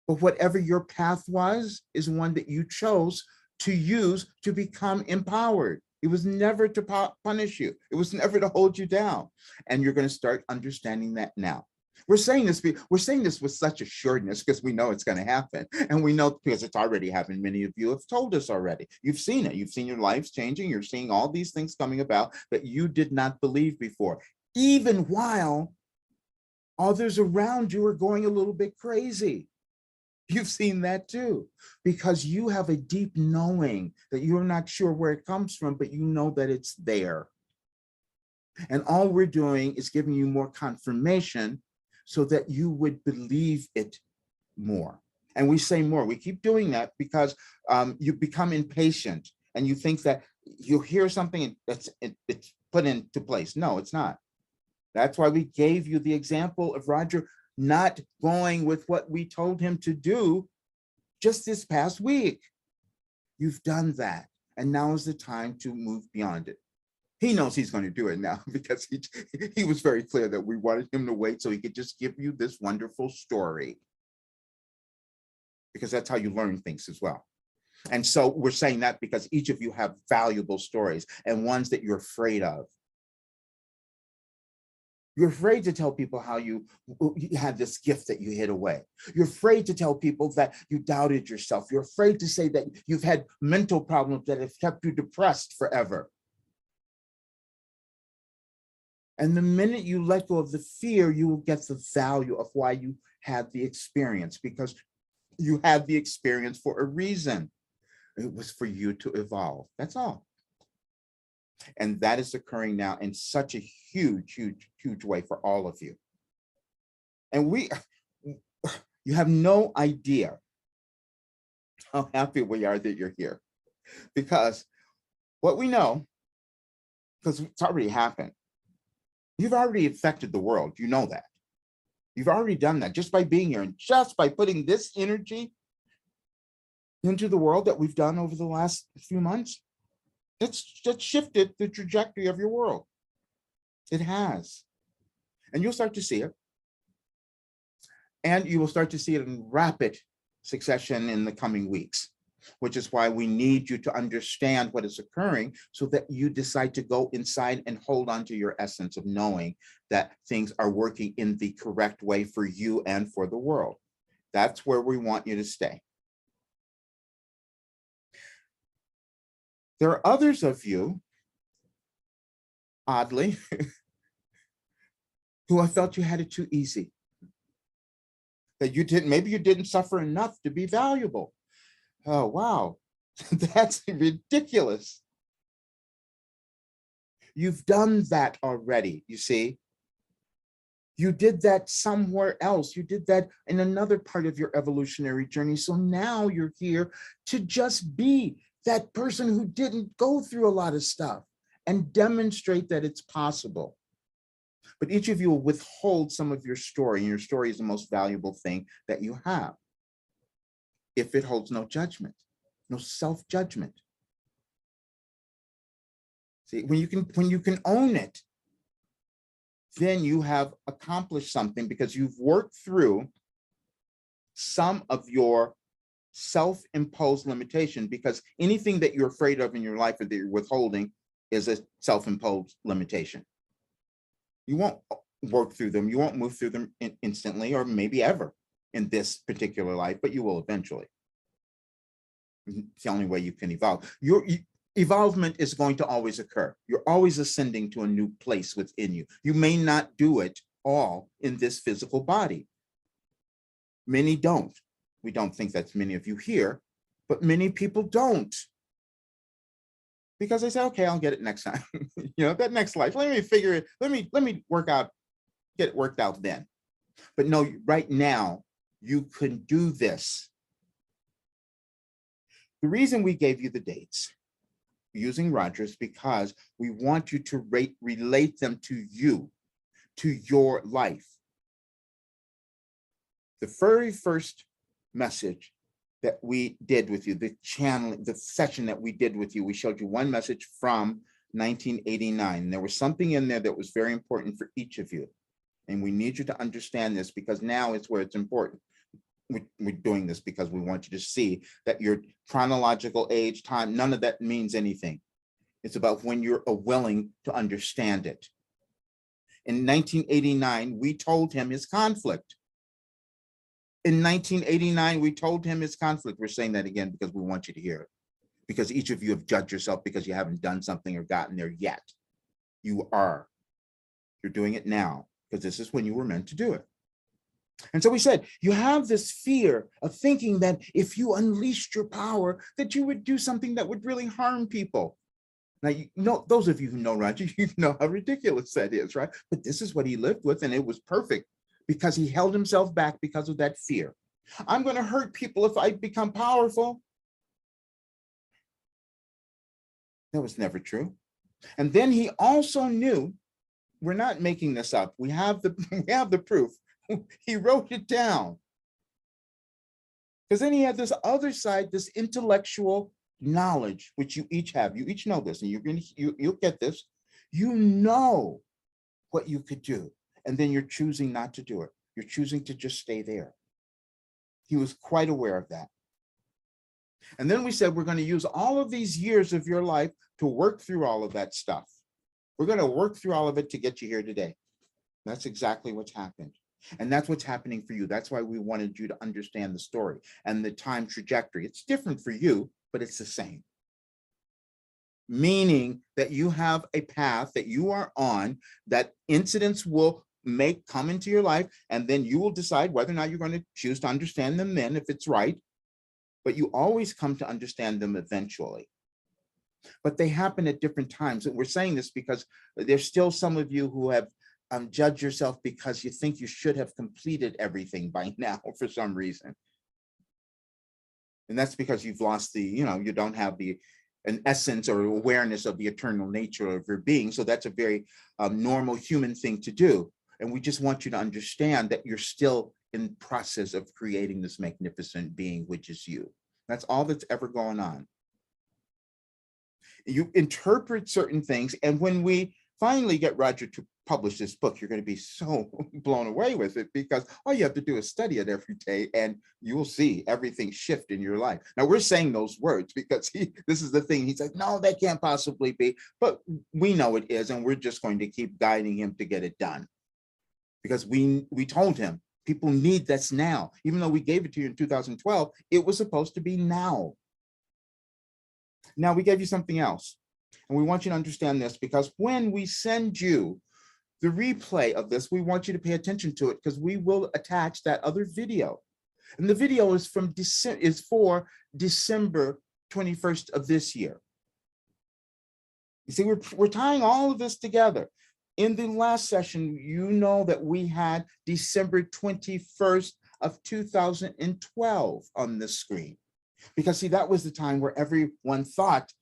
But whatever your path was is one that you chose to use to become empowered. It was never to punish you. It was never to hold you down. And you're going to start understanding that now. We're saying this with such assuredness because we know it's going to happen. And we know because it's already happened. Many of you have told us already. You've seen it. You've seen your lives changing. You're seeing all these things coming about that you did not believe before, even while others around you are going a little bit crazy. You've seen that too, because you have a deep knowing that you're not sure where it comes from, but you know that it's there. And all we're doing is giving you more confirmation so that you would believe it more. And we say more. We keep doing that because you become impatient and you think that you hear something and it's put into place. No, it's not. That's why we gave you the example of Roger not going with what we told him to do just this past week. You've done that. And now is the time to move beyond it. He knows he's going to do it now because he was very clear that we wanted him to wait so he could just give you this wonderful story. Because that's how you learn things as well. And so we're saying that because each of you have valuable stories and ones that you're afraid of. You're afraid to tell people how you had this gift that you hid away. You're afraid to tell people that you doubted yourself. You're afraid to say that you've had mental problems that have kept you depressed forever. And the minute you let go of the fear, you will get the value of why you had the experience, because you had the experience for a reason. It was for you to evolve. That's all. And that is occurring now in such a huge, huge, huge way for all of you. And you have no idea how happy we are that you're here, because what we know, because it's already happened, you've already affected the world. You know that. You've already done that just by being here and just by putting this energy into the world that we've done over the last few months. That's shifted the trajectory of your world. It has. And you'll start to see it. And you will start to see it in rapid succession in the coming weeks, which is why we need you to understand what is occurring so that you decide to go inside and hold on to your essence of knowing that things are working in the correct way for you and for the world. That's where we want you to stay. There are others of you, oddly, who have felt you had it too easy. That maybe you didn't suffer enough to be valuable. Oh, wow, that's ridiculous. You've done that already, you see. You did that somewhere else. You did that in another part of your evolutionary journey. So now you're here to just be that person who didn't go through a lot of stuff and demonstrate that it's possible. But each of you will withhold some of your story, and your story is the most valuable thing that you have. If it holds no judgment, no self-judgment. See, when you can own it, then you have accomplished something, because you've worked through some of your self-imposed limitation, because anything that you're afraid of in your life or that you're withholding is a self-imposed limitation. You won't work through them. You won't move through them instantly, or maybe ever in this particular life, but you will eventually. It's the only way you can evolve. Your evolvement is going to always occur. You're always ascending to a new place within you. You may not do it all in this physical body. Many don't. We don't think that's many of you here, but many people don't. Because they say, okay, I'll get it next time. That next life, let me figure it, let me get it worked out then. But no, right now, you can do this. The reason we gave you the dates using Rogers, because we want you to relate them to you, to your life. The very first message that we did with you, the session that we did with you, we showed you one message from 1989. There was something in there that was very important for each of you. And we need you to understand this, because now is where it's important. We're doing this because we want you to see that your chronological age, time, none of that means anything. It's about when you're willing to understand it. In 1989, we told him his conflict. In 1989, we told him his conflict. We're saying that again because we want you to hear it. Because each of you have judged yourself because you haven't done something or gotten there yet. You are. You're doing it now, because this is when you were meant to do it. And so we said, you have this fear of thinking that if you unleashed your power, that you would do something that would really harm people. Now, those of you who know Roger, you know how ridiculous that is, right? But this is what he lived with, and it was perfect, because he held himself back because of that fear. I'm going to hurt people if I become powerful. That was never true. And then he also knew, we're not making this up, we have the proof. He wrote it down. Because then he had this other side, this intellectual knowledge, which you each have. You each know this, and you'll get this. You know what you could do, and then you're choosing not to do it. You're choosing to just stay there. He was quite aware of that. And then we said, we're going to use all of these years of your life to work through all of that stuff. We're going to work through all of it to get you here today. That's exactly what's happened. And that's what's happening for you. That's why we wanted you to understand the story and the time trajectory. It's different for you, but it's the same. meaning that you have a path that you are on, that incidents will come into your life, and then you will decide whether or not you're going to choose to understand them then, if it's right, but you always come to understand them eventually. But they happen at different times. And we're saying this because there's still some of you who have judged yourself because you think you should have completed everything by now for some reason. And that's because you've lost the, you don't have an essence or awareness of the eternal nature of your being. So that's a very normal human thing to do. And we just want you to understand that you're still in process of creating this magnificent being, which is you. That's all that's ever going on. You interpret certain things, and when we finally get Roger to publish this book, you're going to be so blown away with it, because all you have to do is study it every day and you will see everything shift in your life. Now, we're saying those words because this is the thing. He's like, no, that can't possibly be, but we know it is, and we're just going to keep guiding him to get it done, because we told him people need this now. Even though we gave it to you in 2012, it was supposed to be now. Now, we gave you something else, and we want you to understand this, because when we send you the replay of this, we want you to pay attention to it, because we will attach that other video. And the video is for December 21st of this year. You see, we're tying all of this together. In the last session, you know that we had December 21st of 2012 on the screen. Because see, that was the time where everyone thought,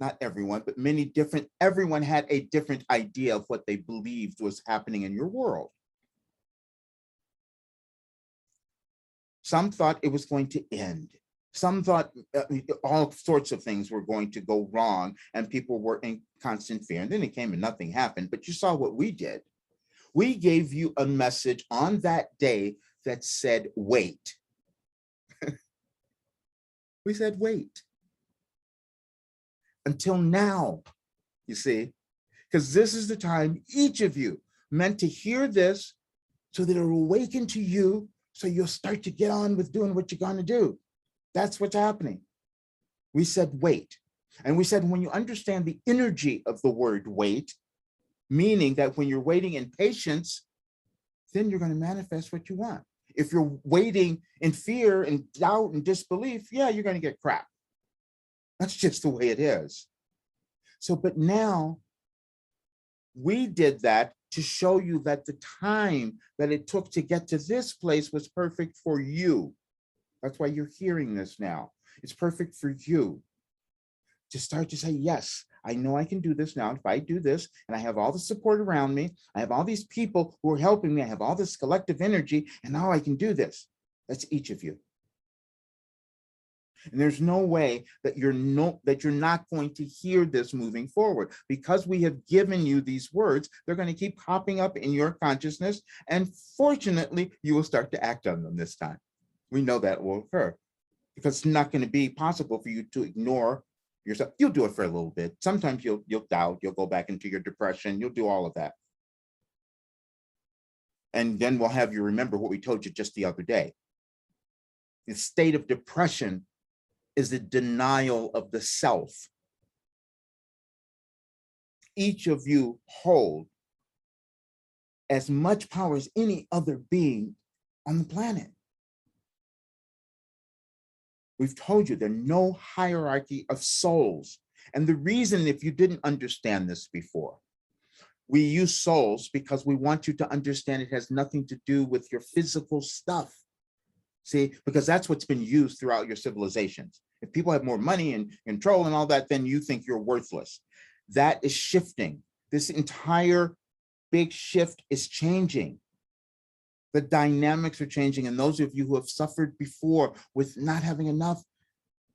not everyone, but everyone had a different idea of what they believed was happening in your world. Some thought it was going to end. Some thought all sorts of things were going to go wrong, and people were in constant fear. And then it came and nothing happened. But you saw what we did. We gave you a message on that day that said, wait. We said, wait until now, you see, because this is the time each of you meant to hear this so that it will awaken to you, so you'll start to get on with doing what you're going to do. That's what's happening. We said, wait. And we said, when you understand the energy of the word wait, meaning that when you're waiting in patience, then you're going to manifest what you want. If you're waiting in fear and doubt and disbelief, yeah, you're going to get crap. That's just the way it is. So, but now we did that to show you that the time that it took to get to this place was perfect for you. That's why you're hearing this now. It's perfect for you to start to say, yes, I know I can do this now. If I do this, and I have all the support around me, I have all these people who are helping me, I have all this collective energy, and now I can do this. That's each of you. And there's no way that you're not going to hear this moving forward, because we have given you these words. They're going to keep popping up in your consciousness, and fortunately, you will start to act on them this time. We know that will occur, because it's not going to be possible for you to ignore yourself. You'll do it for a little bit. Sometimes you'll doubt, you'll go back into your depression, you'll do all of that. And then we'll have you remember what we told you just the other day. The state of depression is the denial of the self. Each of you hold as much power as any other being on the planet. We've told you there's no hierarchy of souls. And the reason, if you didn't understand this before, we use souls because we want you to understand it has nothing to do with your physical stuff. See, because that's what's been used throughout your civilizations. If people have more money and control and all that, then you think you're worthless. That is shifting. This entire big shift is changing. The dynamics are changing, and those of you who have suffered before with not having enough,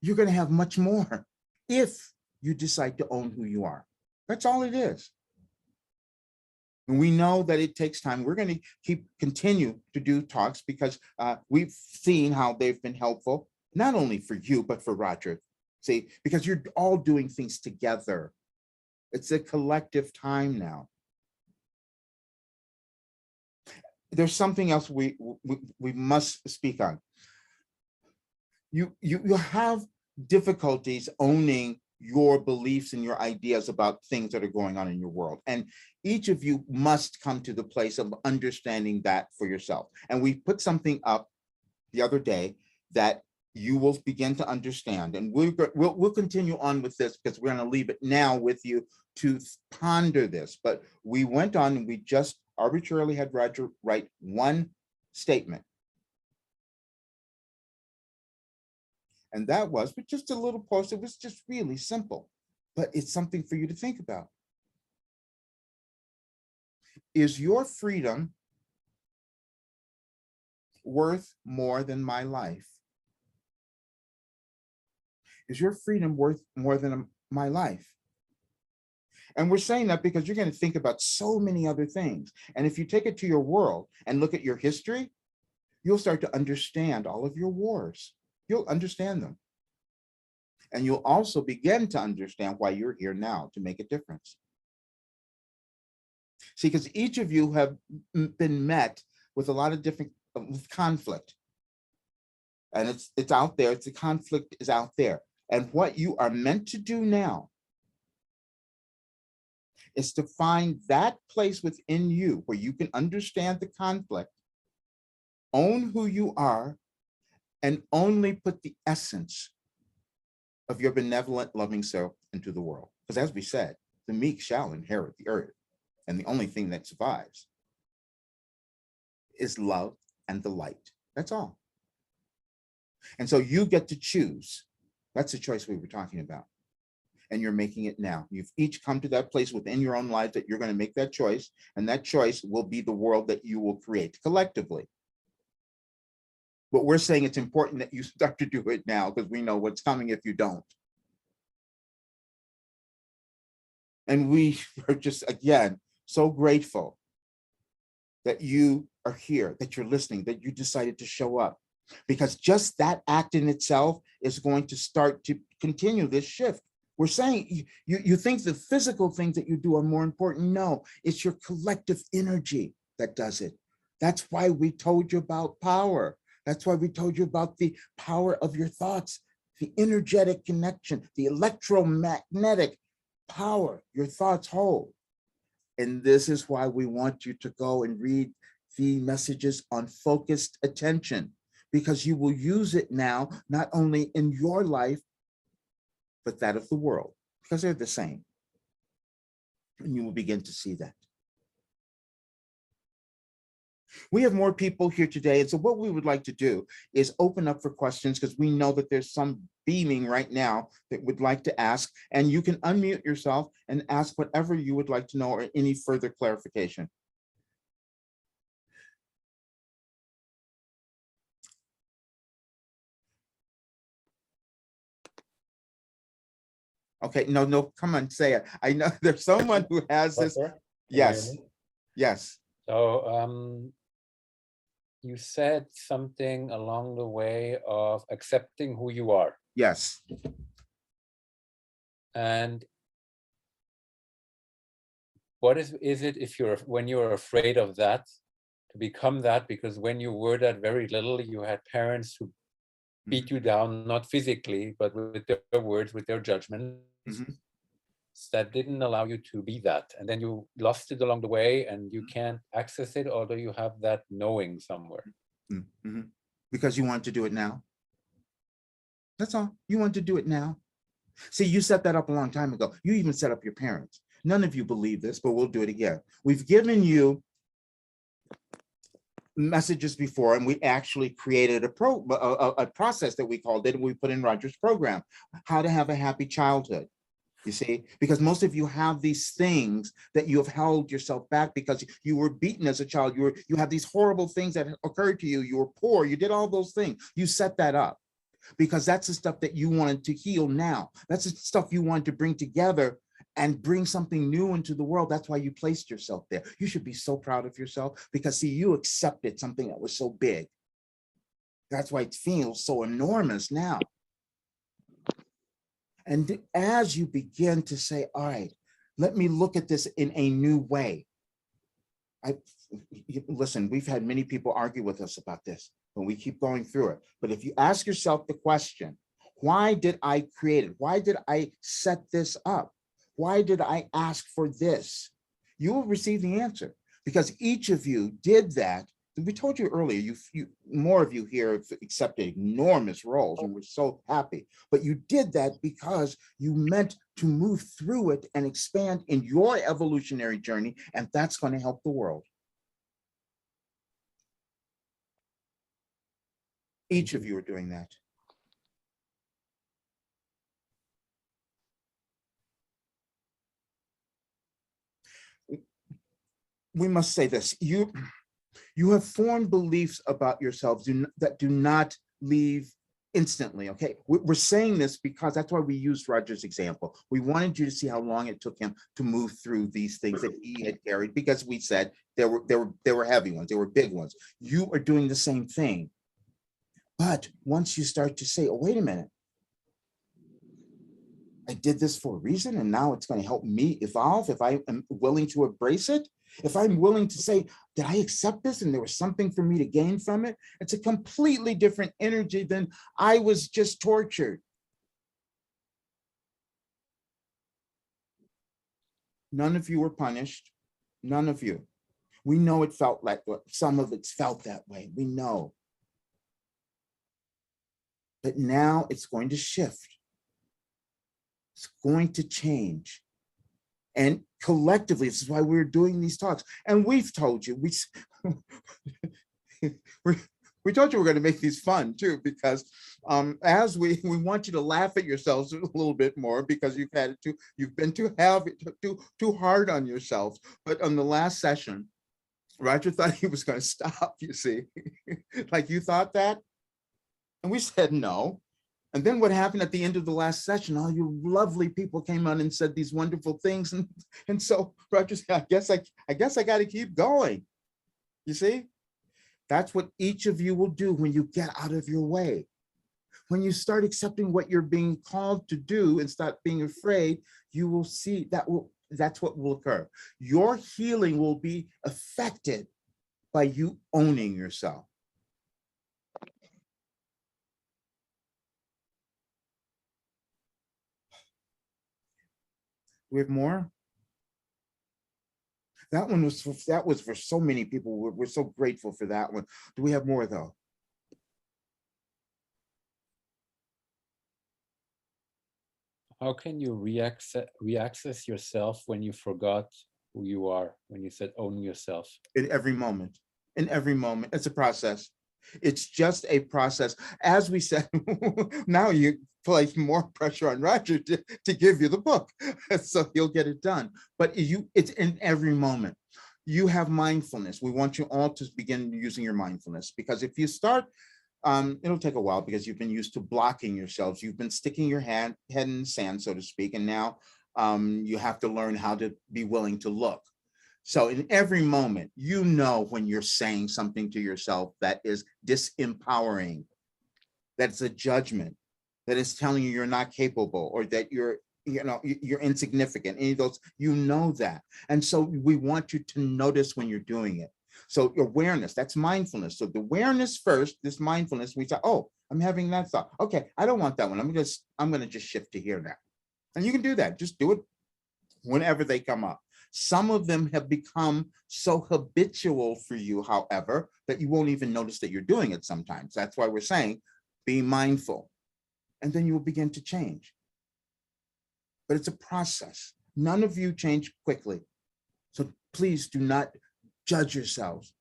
you're going to have much more if you decide to own who you are. That's all it is. And we know that it takes time. We're going to continue to do talks because we've seen how they've been helpful, not only for you, but for Roger. See, because you're all doing things together. It's a collective time now. There's something else we must speak on. You have difficulties owning your beliefs and your ideas about things that are going on in your world. And each of you must come to the place of understanding that for yourself. And we put something up the other day that you will begin to understand. And we'll continue on with this because we're going to leave it now with you to ponder this. But we went on and we just arbitrarily had Roger write one statement. And that was, but just a little post. It was just really simple, but it's something for you to think about. Is your freedom worth more than my life? Is your freedom worth more than my life? And we're saying that because you're going to think about so many other things. And if you take it to your world and look at your history, you'll start to understand all of your wars. You'll understand them. And you'll also begin to understand why you're here now to make a difference. See, because each of you have been met with a lot of different with conflict. And it's out there. The conflict is out there. And what you are meant to do now is to find that place within you where you can understand the conflict, own who you are, and only put the essence of your benevolent, loving self into the world. Because as we said, the meek shall inherit the earth. And the only thing that survives is love and the light. That's all. And so you get to choose. That's the choice we were talking about. And you're making it now. You've each come to that place within your own life that you're going to make that choice. And that choice will be the world that you will create collectively. But we're saying it's important that you start to do it now because we know what's coming if you don't. And we are just, again, so grateful that you are here, that you're listening, that you decided to show up. Because just that act in itself is going to start to continue this shift. We're saying you think the physical things that you do are more important. No, it's your collective energy that does it. That's why we told you about power. That's why we told you about the power of your thoughts, the energetic connection, the electromagnetic power your thoughts hold. And this is why we want you to go and read the messages on focused attention, because you will use it now, not only in your life, but that of the world, because they're the same. And you will begin to see that. We have more people here today. And so what we would like to do is open up for questions, because we know that there's some beaming right now that would like to ask, and you can unmute yourself and ask whatever you would like to know or any further clarification. Okay, no, come on, say it. I know there's someone who has this. Yes, yes. So you said something along the way of accepting who you are. Yes. And what is it if when you're afraid of that, to become that? Because when you were that very little, you had parents who beat you down, not physically, but with their words, with their judgments. That didn't allow you to be that. And then you lost it along the way and you can't access it, although you have that knowing somewhere. Because you want to do it now. That's all. You want to do it now. See, you set that up a long time ago. You even set up your parents. None of you believe this, but we'll do it again. We've given you messages before, and we actually created a process that we called it, and we put in Roger's program, how to have a happy childhood. You see, because most of you have these things that you have held yourself back because you were beaten as a child. You have these horrible things that occurred to you. You were poor. You did all those things. You set that up because that's the stuff that you wanted to heal now. That's the stuff you wanted to bring together and bring something new into the world. That's why you placed yourself there. You should be so proud of yourself because, see, you accepted something that was so big. That's why it feels so enormous now. And as you begin to say, all right, let me look at this in a new way. Listen, we've had many people argue with us about this, but we keep going through it. But if you ask yourself the question, Why did I create it? Why did I set this up? Why did I ask for this? You will receive the answer because each of you did that. We told you earlier, more of you here have accepted enormous roles and we're so happy, but you did that because you meant to move through it and expand in your evolutionary journey, and that's going to help the world. Each of you are doing that. We must say this, you have formed beliefs about yourselves that do not leave instantly, okay? We're saying this because that's why we used Roger's example. We wanted you to see how long it took him to move through these things that he had carried, because we said there were heavy ones, there were big ones. You are doing the same thing. But once you start to say, oh, wait a minute, I did this for a reason, and now it's going to help me evolve if I am willing to embrace it. If I'm willing to say, did I accept this and there was something for me to gain from it? It's a completely different energy than I was just tortured. None of you were punished. None of you. We know it felt like, some of it's felt that way. We know. But now it's going to shift. It's going to change. And collectively, this is why we're doing these talks. And we've told you, we told you we're going to make these fun too, because as we want you to laugh at yourselves a little bit more, because you've been too heavy, too hard on yourselves. But on the last session, Roger thought he was going to stop, you see, like you thought that. And we said no. And then what happened at the end of the last session, all you lovely people came on and said these wonderful things. And so Roger said, I guess I got to keep going. You see, that's what each of you will do when you get out of your way. When you start accepting what you're being called to do and stop being afraid, you will see that's what will occur. Your healing will be affected by you owning yourself. We have more. That was for so many people. We're so grateful for that one. Do we have more though? How can you reaccess yourself when you forgot who you are, when you said own yourself? In every moment. In every moment. It's a process. It's just a process. As we said, now you place more pressure on Roger to give you the book, so he'll get it done. But it's in every moment. You have mindfulness. We want you all to begin using your mindfulness, because if you start, it'll take a while because you've been used to blocking yourselves. You've been sticking your head in the sand, so to speak, and now you have to learn how to be willing to look. So in every moment, you know when you're saying something to yourself that is disempowering, that's a judgment, that is telling you you're not capable, or that you're insignificant. Any of those, you know that. And so we want you to notice when you're doing it. So awareness, that's mindfulness. So the awareness first, this mindfulness, we say, oh, I'm having that thought. Okay, I don't want that one. I'm gonna just shift to here now. And you can do that. Just do it whenever they come up. Some of them have become so habitual for you, however, that you won't even notice that you're doing it sometimes. That's why we're saying, be mindful. And then you will begin to change. But it's a process. None of you change quickly. So please do not judge yourselves.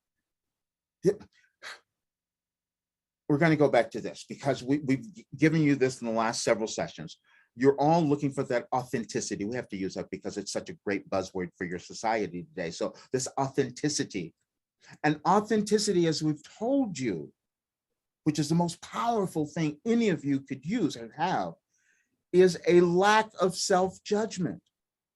We're going to go back to this because we've given you this in the last several sessions. You're all looking for that authenticity. We have to use that because it's such a great buzzword for your society today. So this authenticity, and authenticity, as we've told you, which is the most powerful thing any of you could use and have, is a lack of self-judgment.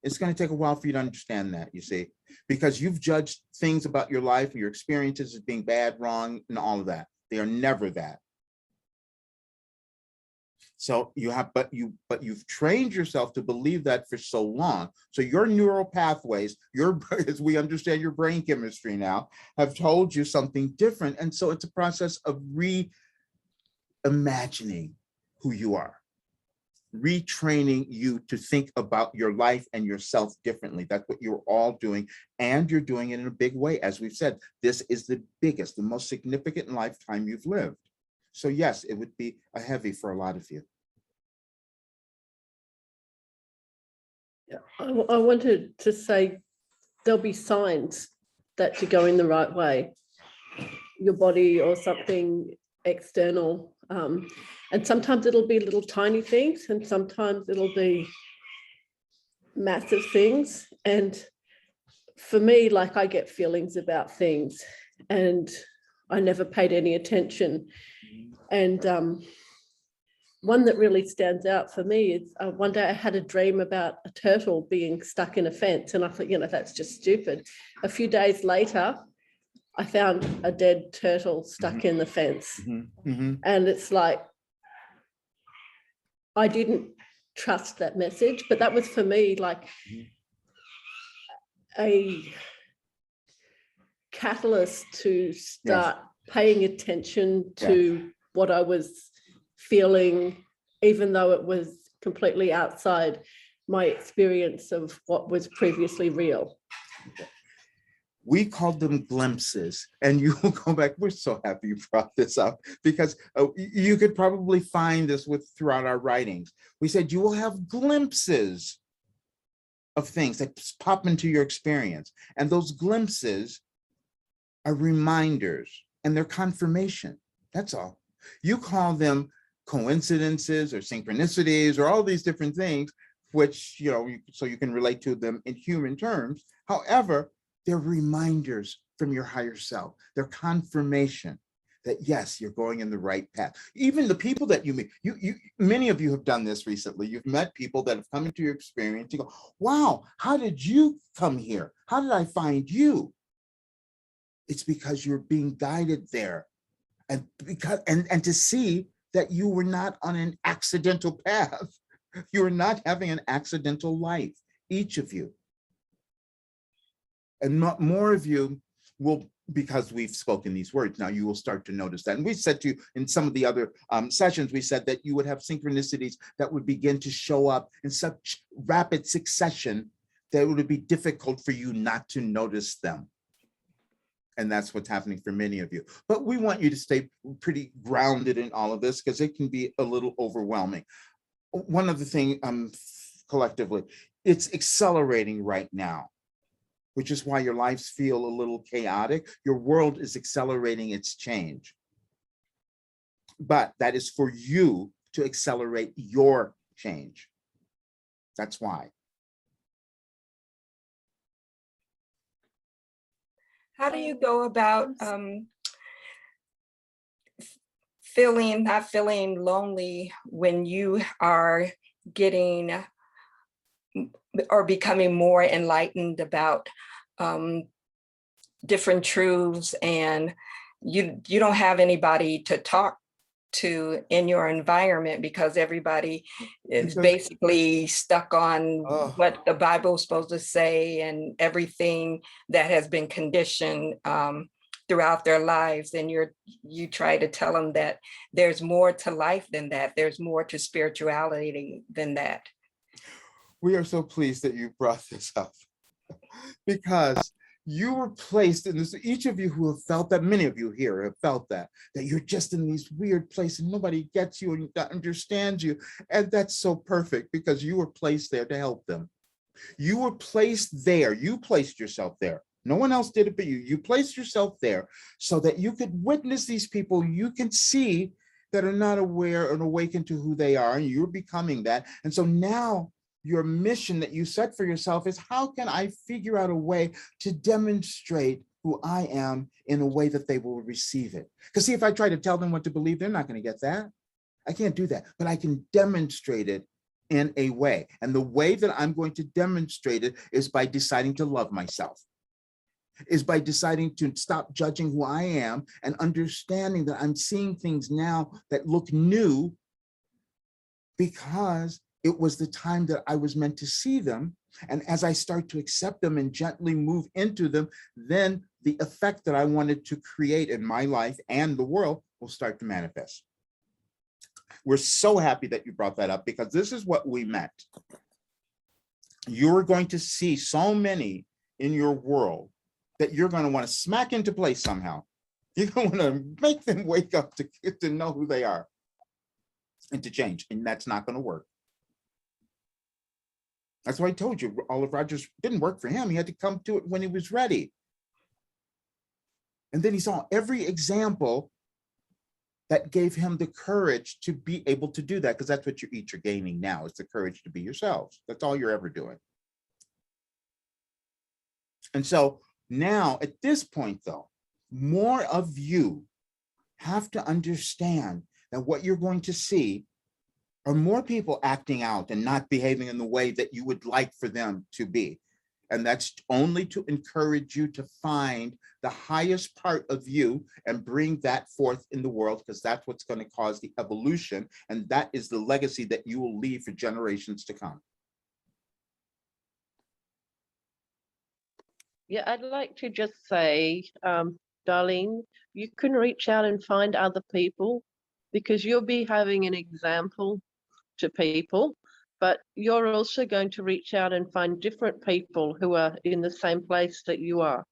It's going to take a while for you to understand that, you see, because you've judged things about your life and your experiences as being bad, wrong, and all of that. They are never that. So you've trained yourself to believe that for so long. So your neural pathways, as we understand your brain chemistry now, have told you something different. And so it's a process of reimagining who you are. retraining you to think about your life and yourself differently. That's what you're all doing, and you're doing it in a big way. As we've said, this is the biggest, the most significant lifetime you've lived. So yes, it would be a heavy for a lot of you. Yeah, I wanted to say there'll be signs that you're going the right way, your body or something external. And sometimes it'll be little tiny things, and sometimes it'll be massive things. And for me, like, I get feelings about things and I never paid any attention. And one that really stands out for me is one day I had a dream about a turtle being stuck in a fence, and I thought, that's just stupid. A few days later, I found a dead turtle stuck in the fence. And it's like, I didn't trust that message, but that was for me like a catalyst to start paying attention to what I was feeling, even though it was completely outside my experience of what was previously real. We called them glimpses, and you will go back. We're so happy you brought this up, because you could probably find this throughout our writings. We said you will have glimpses of things that pop into your experience, and those glimpses are reminders and they're confirmation. That's all. You call them coincidences or synchronicities or all these different things, which, so you can relate to them in human terms. However, they're reminders from your higher self. They're confirmation that, yes, you're going in the right path. Even the people that you meet, many of you have done this recently. You've met people that have come into your experience. You go, wow, how did you come here? How did I find you? It's because you're being guided there. And to see that you were not on an accidental path. You are not having an accidental life, each of you. And more of you will, because we've spoken these words, now you will start to notice that. And we said to you in some of the other sessions, we said that you would have synchronicities that would begin to show up in such rapid succession that it would be difficult for you not to notice them. And that's what's happening for many of you. But we want you to stay pretty grounded in all of this, because it can be a little overwhelming. One of the things collectively, it's accelerating right now, which is why your lives feel a little chaotic. Your world is accelerating its change. But that is for you to accelerate your change. That's why. How do you go about not feeling lonely when you are getting or becoming more enlightened about different truths, and you don't have anybody to talk to in your environment because everybody is basically stuck on what the Bible is supposed to say and everything that has been conditioned throughout their lives. And you try to tell them that there's more to life than that. There's more to spirituality than that. We are so pleased that you brought this up, because you were placed in this, each of you who have felt that, many of you here have felt that you're just in these weird places, nobody gets you and understands you. And that's so perfect, because you were placed there to help them. You were placed there, you placed yourself there. No one else did it but you. You placed yourself there so that you could witness these people you can see that are not aware and awakened to who they are, and you're becoming that. And so now your mission that you set for yourself is, how can I figure out a way to demonstrate who I am in a way that they will receive it? Because see, if I try to tell them what to believe, they're not going to get that. I can't do that, but I can demonstrate it in a way. And the way that I'm going to demonstrate it is by deciding to love myself, is by deciding to stop judging who I am and understanding that I'm seeing things now that look new, because it was the time that I was meant to see them. And as I start to accept them and gently move into them, then the effect that I wanted to create in my life and the world will start to manifest. We're so happy that you brought that up because this is what we meant. You're going to see so many in your world that you're going to want to smack into place somehow. You're going to want to make them wake up to get to know who they are and to change. And that's not going to work. That's why I told you Olive Rogers didn't work for him. He had to come to it when he was ready. And then he saw every example that gave him the courage to be able to do that, because that's what you each are gaining now, is the courage to be yourselves. That's all you're ever doing. And so now at this point, though, more of you have to understand that what you're going to see are more people acting out and not behaving in the way that you would like for them to be. And that's only to encourage you to find the highest part of you and bring that forth in the world, because that's what's going to cause the evolution. And that is the legacy that you will leave for generations to come. Yeah, I'd like to just say, Darlene, you can reach out and find other people, because you'll be having an example to people, but you're also going to reach out and find different people who are in the same place that you are.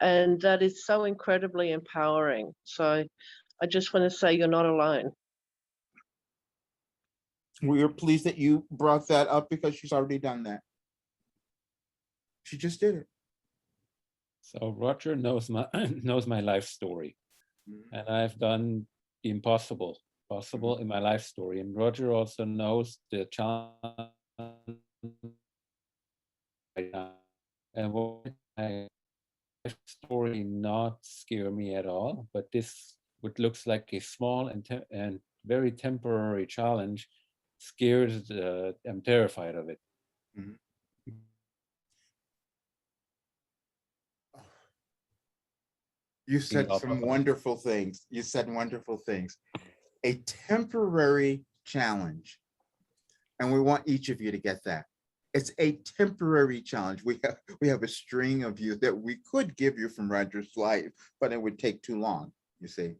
And that is so incredibly empowering. So I just want to say you're not alone. We are pleased that you brought that up, because she's already done that. She just did it. So Roger knows my knows my life story, and I've done the impossible possible in my life story. And Roger also knows the challenge. And what my life story not scare me at all, but this, what looks like a small and very temporary challenge, scares. I'm terrified of it. Mhm. You said some wonderful things. You said wonderful things. A temporary challenge. And we want each of you to get that. It's a temporary challenge. We have a string of you that we could give you from Roger's life, but it would take too long, you see.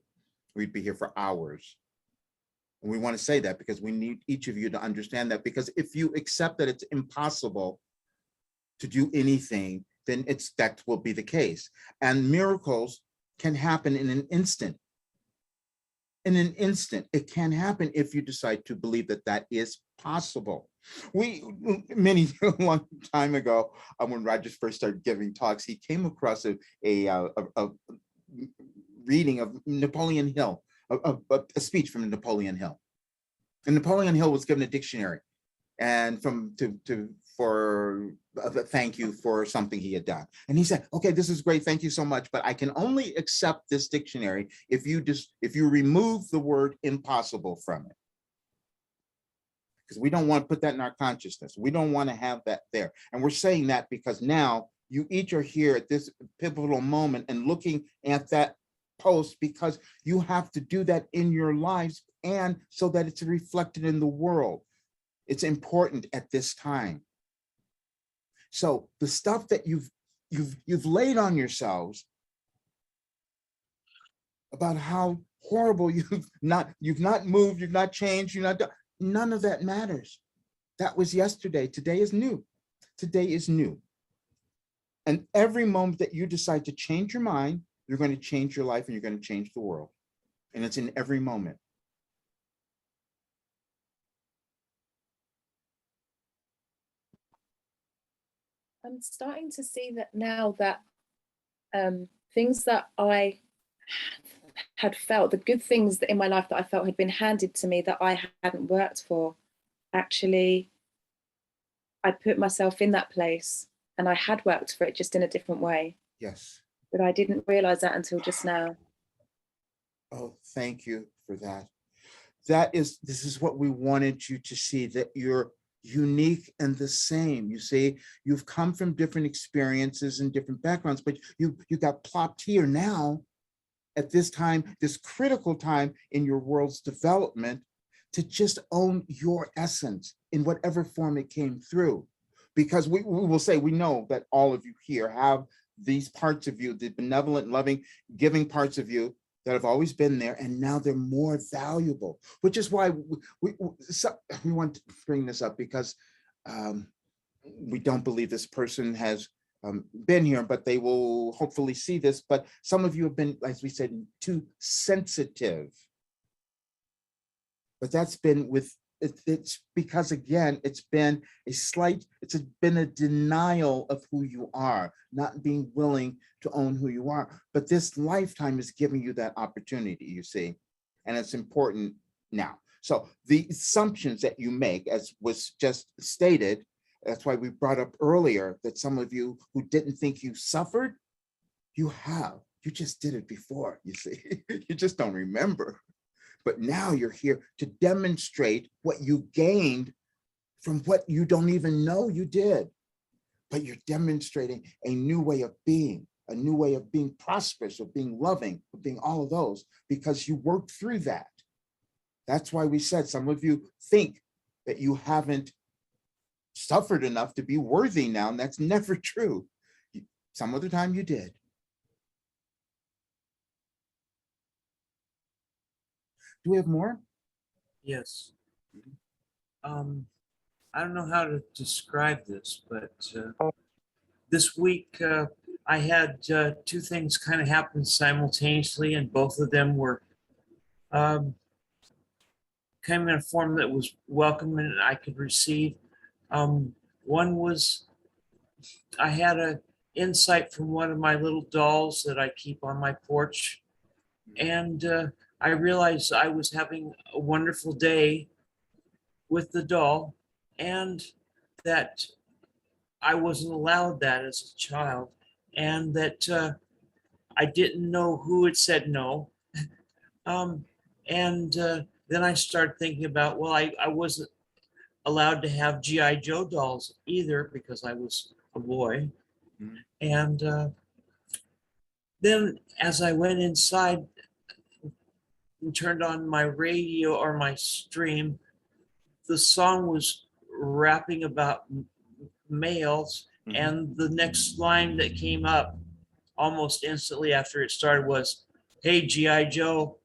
We'd be here for hours. And we want to say that because we need each of you to understand that, because if you accept that it's impossible to do anything, then that will be the case. And miracles can happen in an instant. In an instant, it can happen if you decide to believe that that is possible. A long time ago, when Roger first started giving talks, he came across a reading of Napoleon Hill, a speech from Napoleon Hill. And Napoleon Hill was given a dictionary, and for a thank you for something he had done. And he said, okay, this is great, thank you so much, but I can only accept this dictionary if you remove the word impossible from it. Because we don't want to put that in our consciousness. We don't want to have that there. And we're saying that because now you each are here at this pivotal moment and looking at that post, because you have to do that in your lives, and so that it's reflected in the world. It's important at this time. So the stuff that you've laid on yourselves about how horrible you've not moved, you've not changed, you've not done, none of that matters. That was yesterday. Today is new. Today is new. And every moment that you decide to change your mind, you're going to change your life and you're going to change the world. And it's in every moment. I'm starting to see that now, that things that I had felt, the good things that in my life that I felt had been handed to me that I hadn't worked for, actually, I put myself in that place and I had worked for it, just in a different way. Yes. But I didn't realize that until just now. Oh, thank you for that. This is what we wanted you to see, that you're unique and the same. You see, you've come from different experiences and different backgrounds, but you got plopped here now at this time, this critical time in your world's development, to just own your essence in whatever form it came through. Because we will say, we know that all of you here have these parts of you, the benevolent, loving, giving parts of you that have always been there, and now they're more valuable, which is why we want to bring this up, because we don't believe this person has been here, but they will hopefully see this. But some of you have been, as we said, too sensitive. But that's been with, it's because, again, it's been a denial of who you are, not being willing to own who you are. But this lifetime is giving you that opportunity, you see, and it's important now. So the assumptions that you make, as was just stated, that's why we brought up earlier that some of you who didn't think you suffered, you have. You just did it before, you see. You just don't remember. But now you're here to demonstrate what you gained from what you don't even know you did. But you're demonstrating a new way of being prosperous, of being loving, of being all of those, because you worked through that. That's why we said some of you think that you haven't suffered enough to be worthy now, and that's never true. Some other time you did. Do we have more? Yes. I don't know how to describe this, but this week I had two things kind of happen simultaneously, and both of them were came in a form that was welcome and I could receive. One was I had an insight from one of my little dolls that I keep on my porch, and I realized I was having a wonderful day with the doll, and that I wasn't allowed that as a child, and that I didn't know who had said no. Then I started thinking about, well, I wasn't allowed to have G.I. Joe dolls either because I was a boy. Mm-hmm. And then as I went inside and turned on my radio or my stream, the song was rapping about males. Mm-hmm. And the next line that came up almost instantly after it started was, "Hey, G.I. Joe."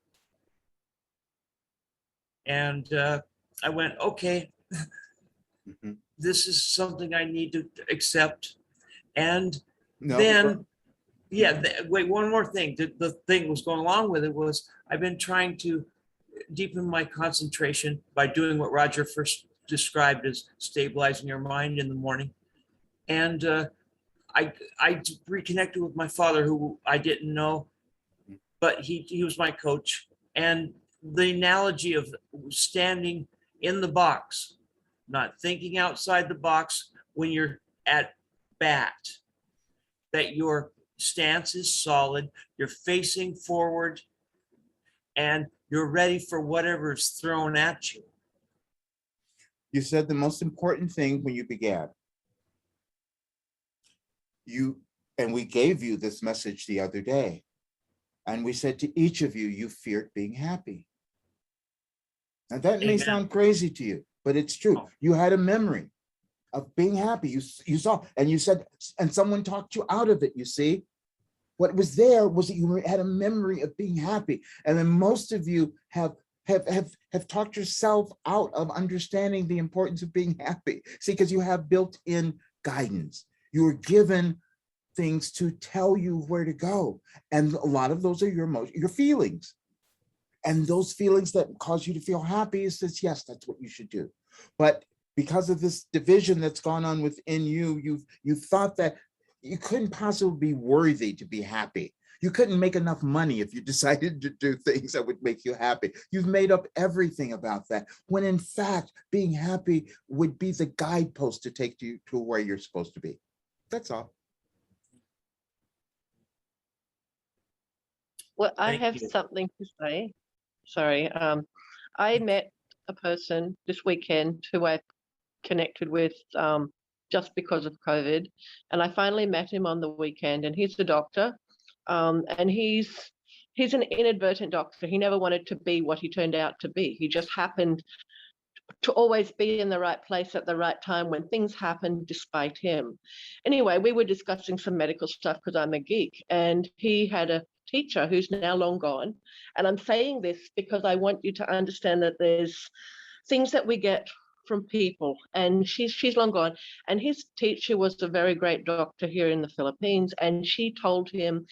And I went, okay, mm-hmm. This is something I need to accept. And then, wait, one more thing. The thing was going along with it was I've been trying to deepen my concentration by doing what Roger first described as stabilizing your mind in the morning. And I reconnected with my father, who I didn't know, but he was my coach. And the analogy of standing in the box, not thinking outside the box when you're at bat, that your stance is solid, you're facing forward, and you're ready for whatever is thrown at you. You said the most important thing when you began. And we gave you this message the other day. And we said to each of you, you feared being happy. Now that may sound crazy to you, but it's true. You had a memory of being happy. You saw, and you said, and someone talked you out of it, you see. What was there was that you had a memory of being happy. And then most of you have talked yourself out of understanding the importance of being happy. See, because you have built-in guidance. You were given things to tell you where to go. And a lot of those are your emotions, your feelings. And those feelings that cause you to feel happy says, yes, that's what you should do. But because of this division that's gone on within you, you thought that you couldn't possibly be worthy to be happy. You couldn't make enough money if you decided to do things that would make you happy. You've made up everything about that, when in fact, being happy would be the guidepost to take you to where you're supposed to be. That's all. Well, I have something to say. Sorry. I met a person this weekend who I connected with just because of COVID. And I finally met him on the weekend, and he's a doctor. And he's an inadvertent doctor. He never wanted to be what he turned out to be. He just happened to always be in the right place at the right time when things happened despite him. Anyway, we were discussing some medical stuff because I'm a geek, and he had a teacher who's now long gone. And I'm saying this because I want you to understand that there's things that we get from people, and she's long gone. And his teacher was a very great doctor here in the Philippines, and she told him,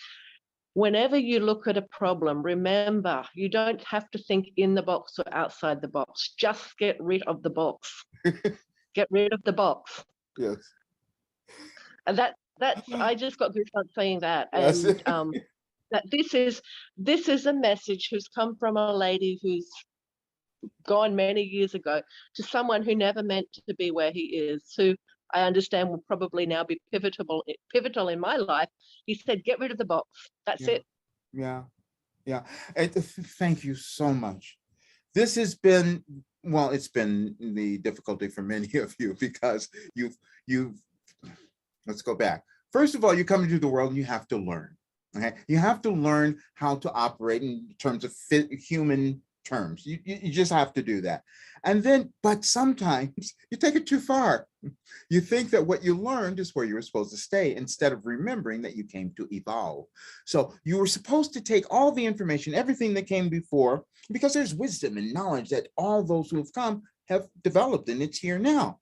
whenever you look at a problem, remember, you don't have to think in the box or outside the box. Just get rid of the box. Get rid of the box. Yes. And that's I just got goosebumps saying that. Yes. And that this is a message who's come from a lady who's gone many years ago to someone who never meant to be where he is, who I understand will probably now be pivotal in my life. He said, get rid of the box. That's it. Yeah. Yeah. And thank you so much. This has been, well, it's been the difficulty for many of you because you've let's go back. First of all, you come into the world and you have to learn. Okay, you have to learn how to operate in terms of human terms. You just have to do that. And then, but sometimes you take it too far. You think that what you learned is where you were supposed to stay instead of remembering that you came to evolve. So you were supposed to take all the information, everything that came before, because there's wisdom and knowledge that all those who have come have developed, and it's here now.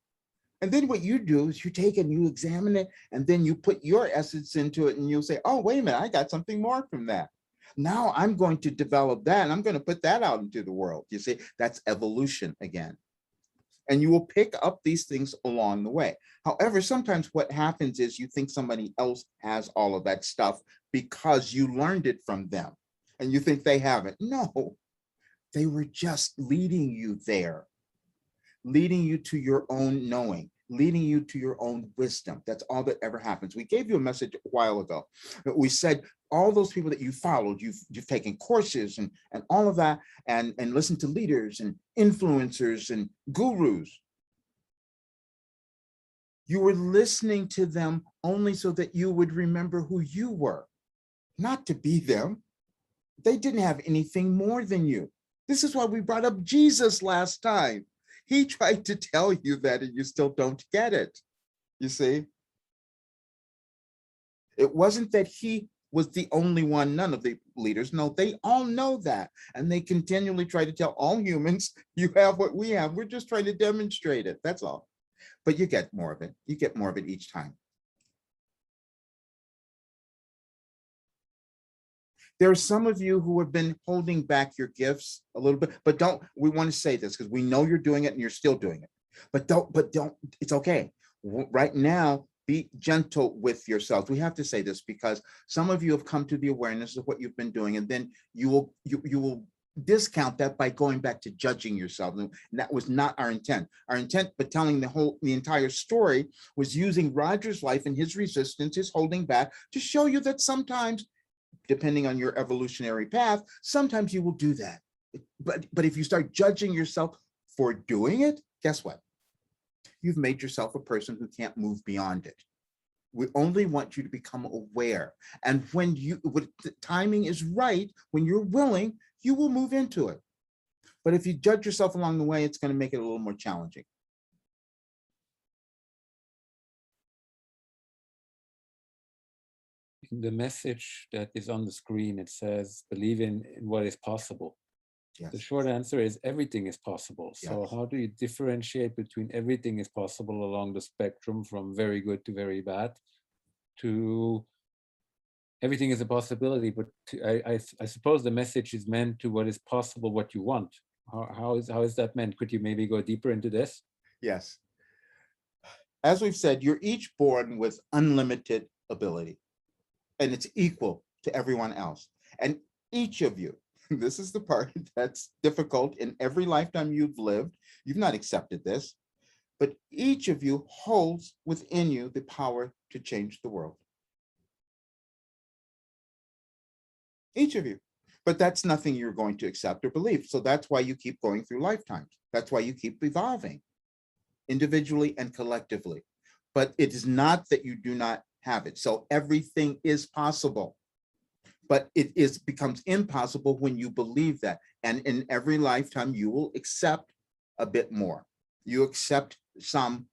And then what you do is you take it and you examine it, and then you put your essence into it, and you'll say, oh, wait a minute, I got something more from that. Now I'm going to develop that, and I'm going to put that out into the world. You see, that's evolution again. And you will pick up these things along the way. However, sometimes what happens is you think somebody else has all of that stuff because you learned it from them, and you think they haven't. No, they were just leading you there, leading you to your own knowing, leading you to your own wisdom. That's all that ever happens. We gave you a message a while ago. We said all those people that you followed, you've taken courses and all of that, and listened to leaders and influencers and gurus. You were listening to them only so that you would remember who you were, not to be them. They didn't have anything more than you. This is why we brought up Jesus last time. He tried to tell you that, and you still don't get it. You see? It wasn't that he was the only one, none of the leaders. No, they all know that. And they continually try to tell all humans, you have what we have. We're just trying to demonstrate it. That's all. But you get more of it. You get more of it each time. There are some of you who have been holding back your gifts a little bit, but we want to say this because we know you're doing it and you're still doing it, but don't, it's okay. Right now, be gentle with yourselves. We have to say this because some of you have come to the awareness of what you've been doing, and then you will discount that by going back to judging yourself. And that was not our intent. Our intent, but telling the entire story, was using Roger's life and his resistance, his holding back, to show you that sometimes, depending on your evolutionary path, sometimes you will do that. But if you start judging yourself for doing it, guess what? You've made yourself a person who can't move beyond it. We only want you to become aware. And when the timing is right, when you're willing, you will move into it. But if you judge yourself along the way, it's going to make it a little more challenging. The message that is on the screen, it says, believe in what is possible. Yes. The short answer is everything is possible. So Yes. how do you differentiate between everything is possible along the spectrum from very good to very bad to everything is a possibility? But I suppose the message is meant to what is possible, what you want. How is that meant? Could you maybe go deeper into this? Yes. As we've said, you're each born with unlimited ability, and it's equal to everyone else. And each of you, this is the part that's difficult in every lifetime you've lived. You've not accepted this, but each of you holds within you the power to change the world. Each of you. But that's nothing you're going to accept or believe. So that's why you keep going through lifetimes. That's why you keep evolving individually and collectively. But it is not that you do not have it. So everything is possible. But it becomes impossible when you believe that. And in every lifetime, you will accept a bit more. You accept some.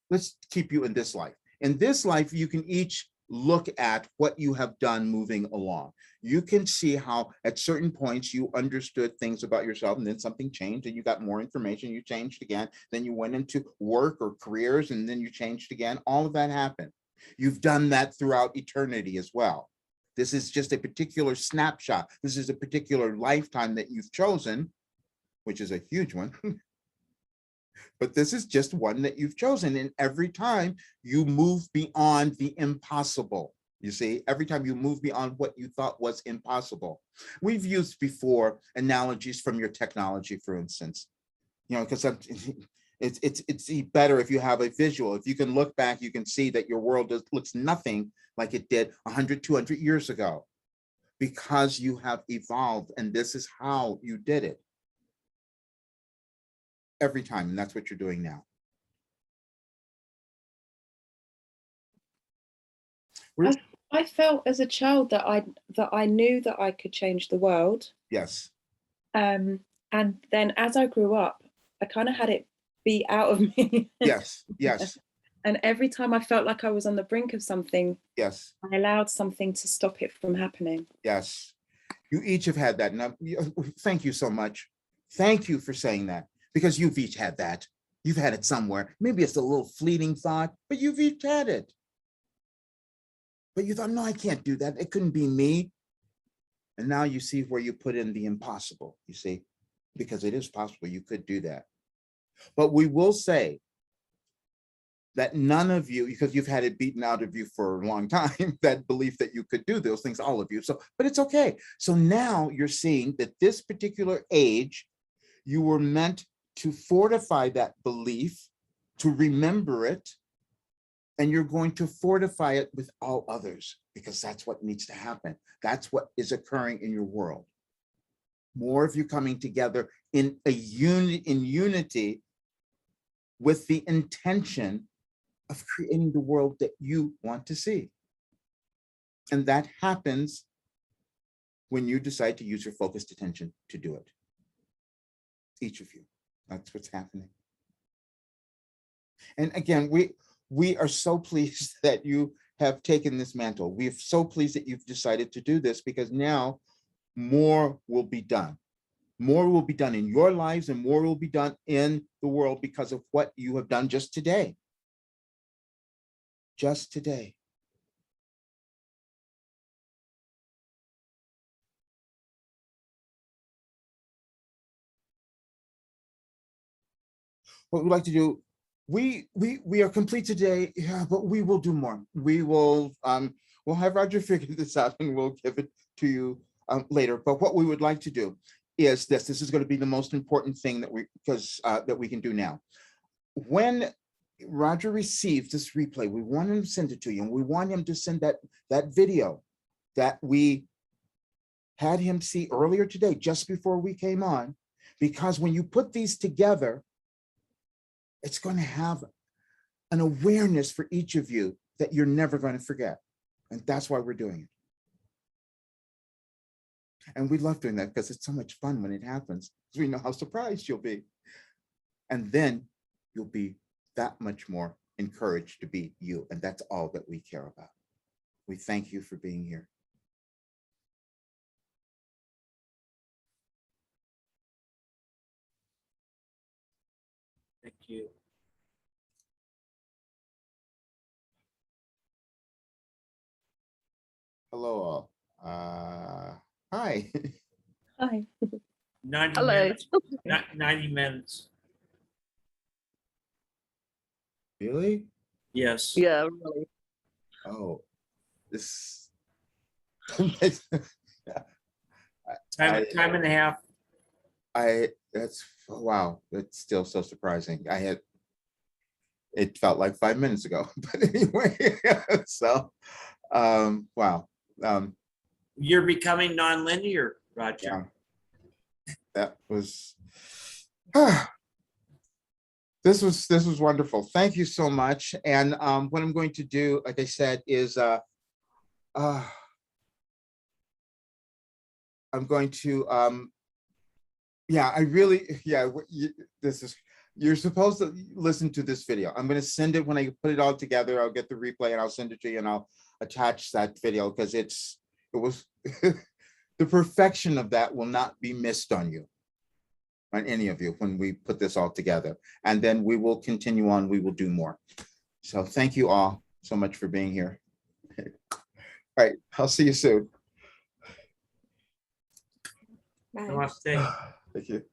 Let's keep you in this life. In this life, you can each look at what you have done moving along. You can see how at certain points you understood things about yourself, and then something changed and you got more information, you changed again, then you went into work or careers, and then you changed again. All of that happened. You've done that throughout eternity as well. This is just a particular snapshot. This is a particular lifetime that you've chosen, which is a huge one. But this is just one that you've chosen. And every time you move beyond the impossible, you see, every time you move beyond what you thought was impossible. We've used before analogies from your technology, for instance, because it's better if you have a visual. If you can look back, you can see that your world looks nothing like it did 100, 200 years ago, because you have evolved, and this is how you did it. Every time, and that's what you're doing now. I felt as a child that I knew that I could change the world. Yes. And then as I grew up, I kind of had it be out of me. Yes, yes. And every time I felt like I was on the brink of something, yes, I allowed something to stop it from happening. Yes. You each have had that. Now, thank you so much. Thank you for saying that, because you've each had that. You've had it somewhere. Maybe it's a little fleeting thought, but you've each had it. But you thought, no, I can't do that. It couldn't be me. And now you see where you put in the impossible, you see, because it is possible you could do that. But we will say that none of you, because you've had it beaten out of you for a long time, that belief that you could do those things, all of you. So, but it's okay. So now you're seeing that this particular age, you were meant to fortify that belief, to remember it, and you're going to fortify it with all others, because that's what needs to happen. That's what is occurring in your world. More of you coming together in unity with the intention of creating the world that you want to see. And that happens when you decide to use your focused attention to do it. Each of you, that's what's happening. And again, we are so pleased that you have taken this mantle. We're so pleased that you've decided to do this, because now more will be done. More will be done in your lives, and more will be done in the world because of what you have done just today. Just today. What we'd like to do, we are complete today, yeah, but we will do more. We will we'll have Roger figure this out, and we'll give it to you later. But what we would like to do is this. This is going to be the most important thing that we can do now. When Roger receives this replay, we want him to send it to you, and we want him to send that video that we had him see earlier today, just before we came on, because when you put these together, it's going to have an awareness for each of you that you're never going to forget. And that's why we're doing it. And we love doing that because it's so much fun when it happens, because we know how surprised you'll be. And then you'll be that much more encouraged to be you. And that's all that we care about. We thank you for being here. Thank you. Hello all. Hi. Hi. 90 Hello. minutes. 90 minutes. Really? Yes. Yeah, really. Oh, this. Time and a half. That's, wow, that's still so surprising. It felt like 5 minutes ago, but anyway, so, wow. You're becoming nonlinear, Roger. Yeah. That was, this was wonderful. Thank you so much. And what I'm going to do, like I said, is I'm going to yeah, I really, yeah, you're supposed to listen to this video. I'm going to send it when I put it all together. I'll get the replay and I'll send it to you, and attach that video because it was the perfection of that will not be missed on you, on any of you, when we put this all together. And then we will continue on, we will do more. So thank you all so much for being here. All right, I'll see you soon. Bye. Namaste. Thank you.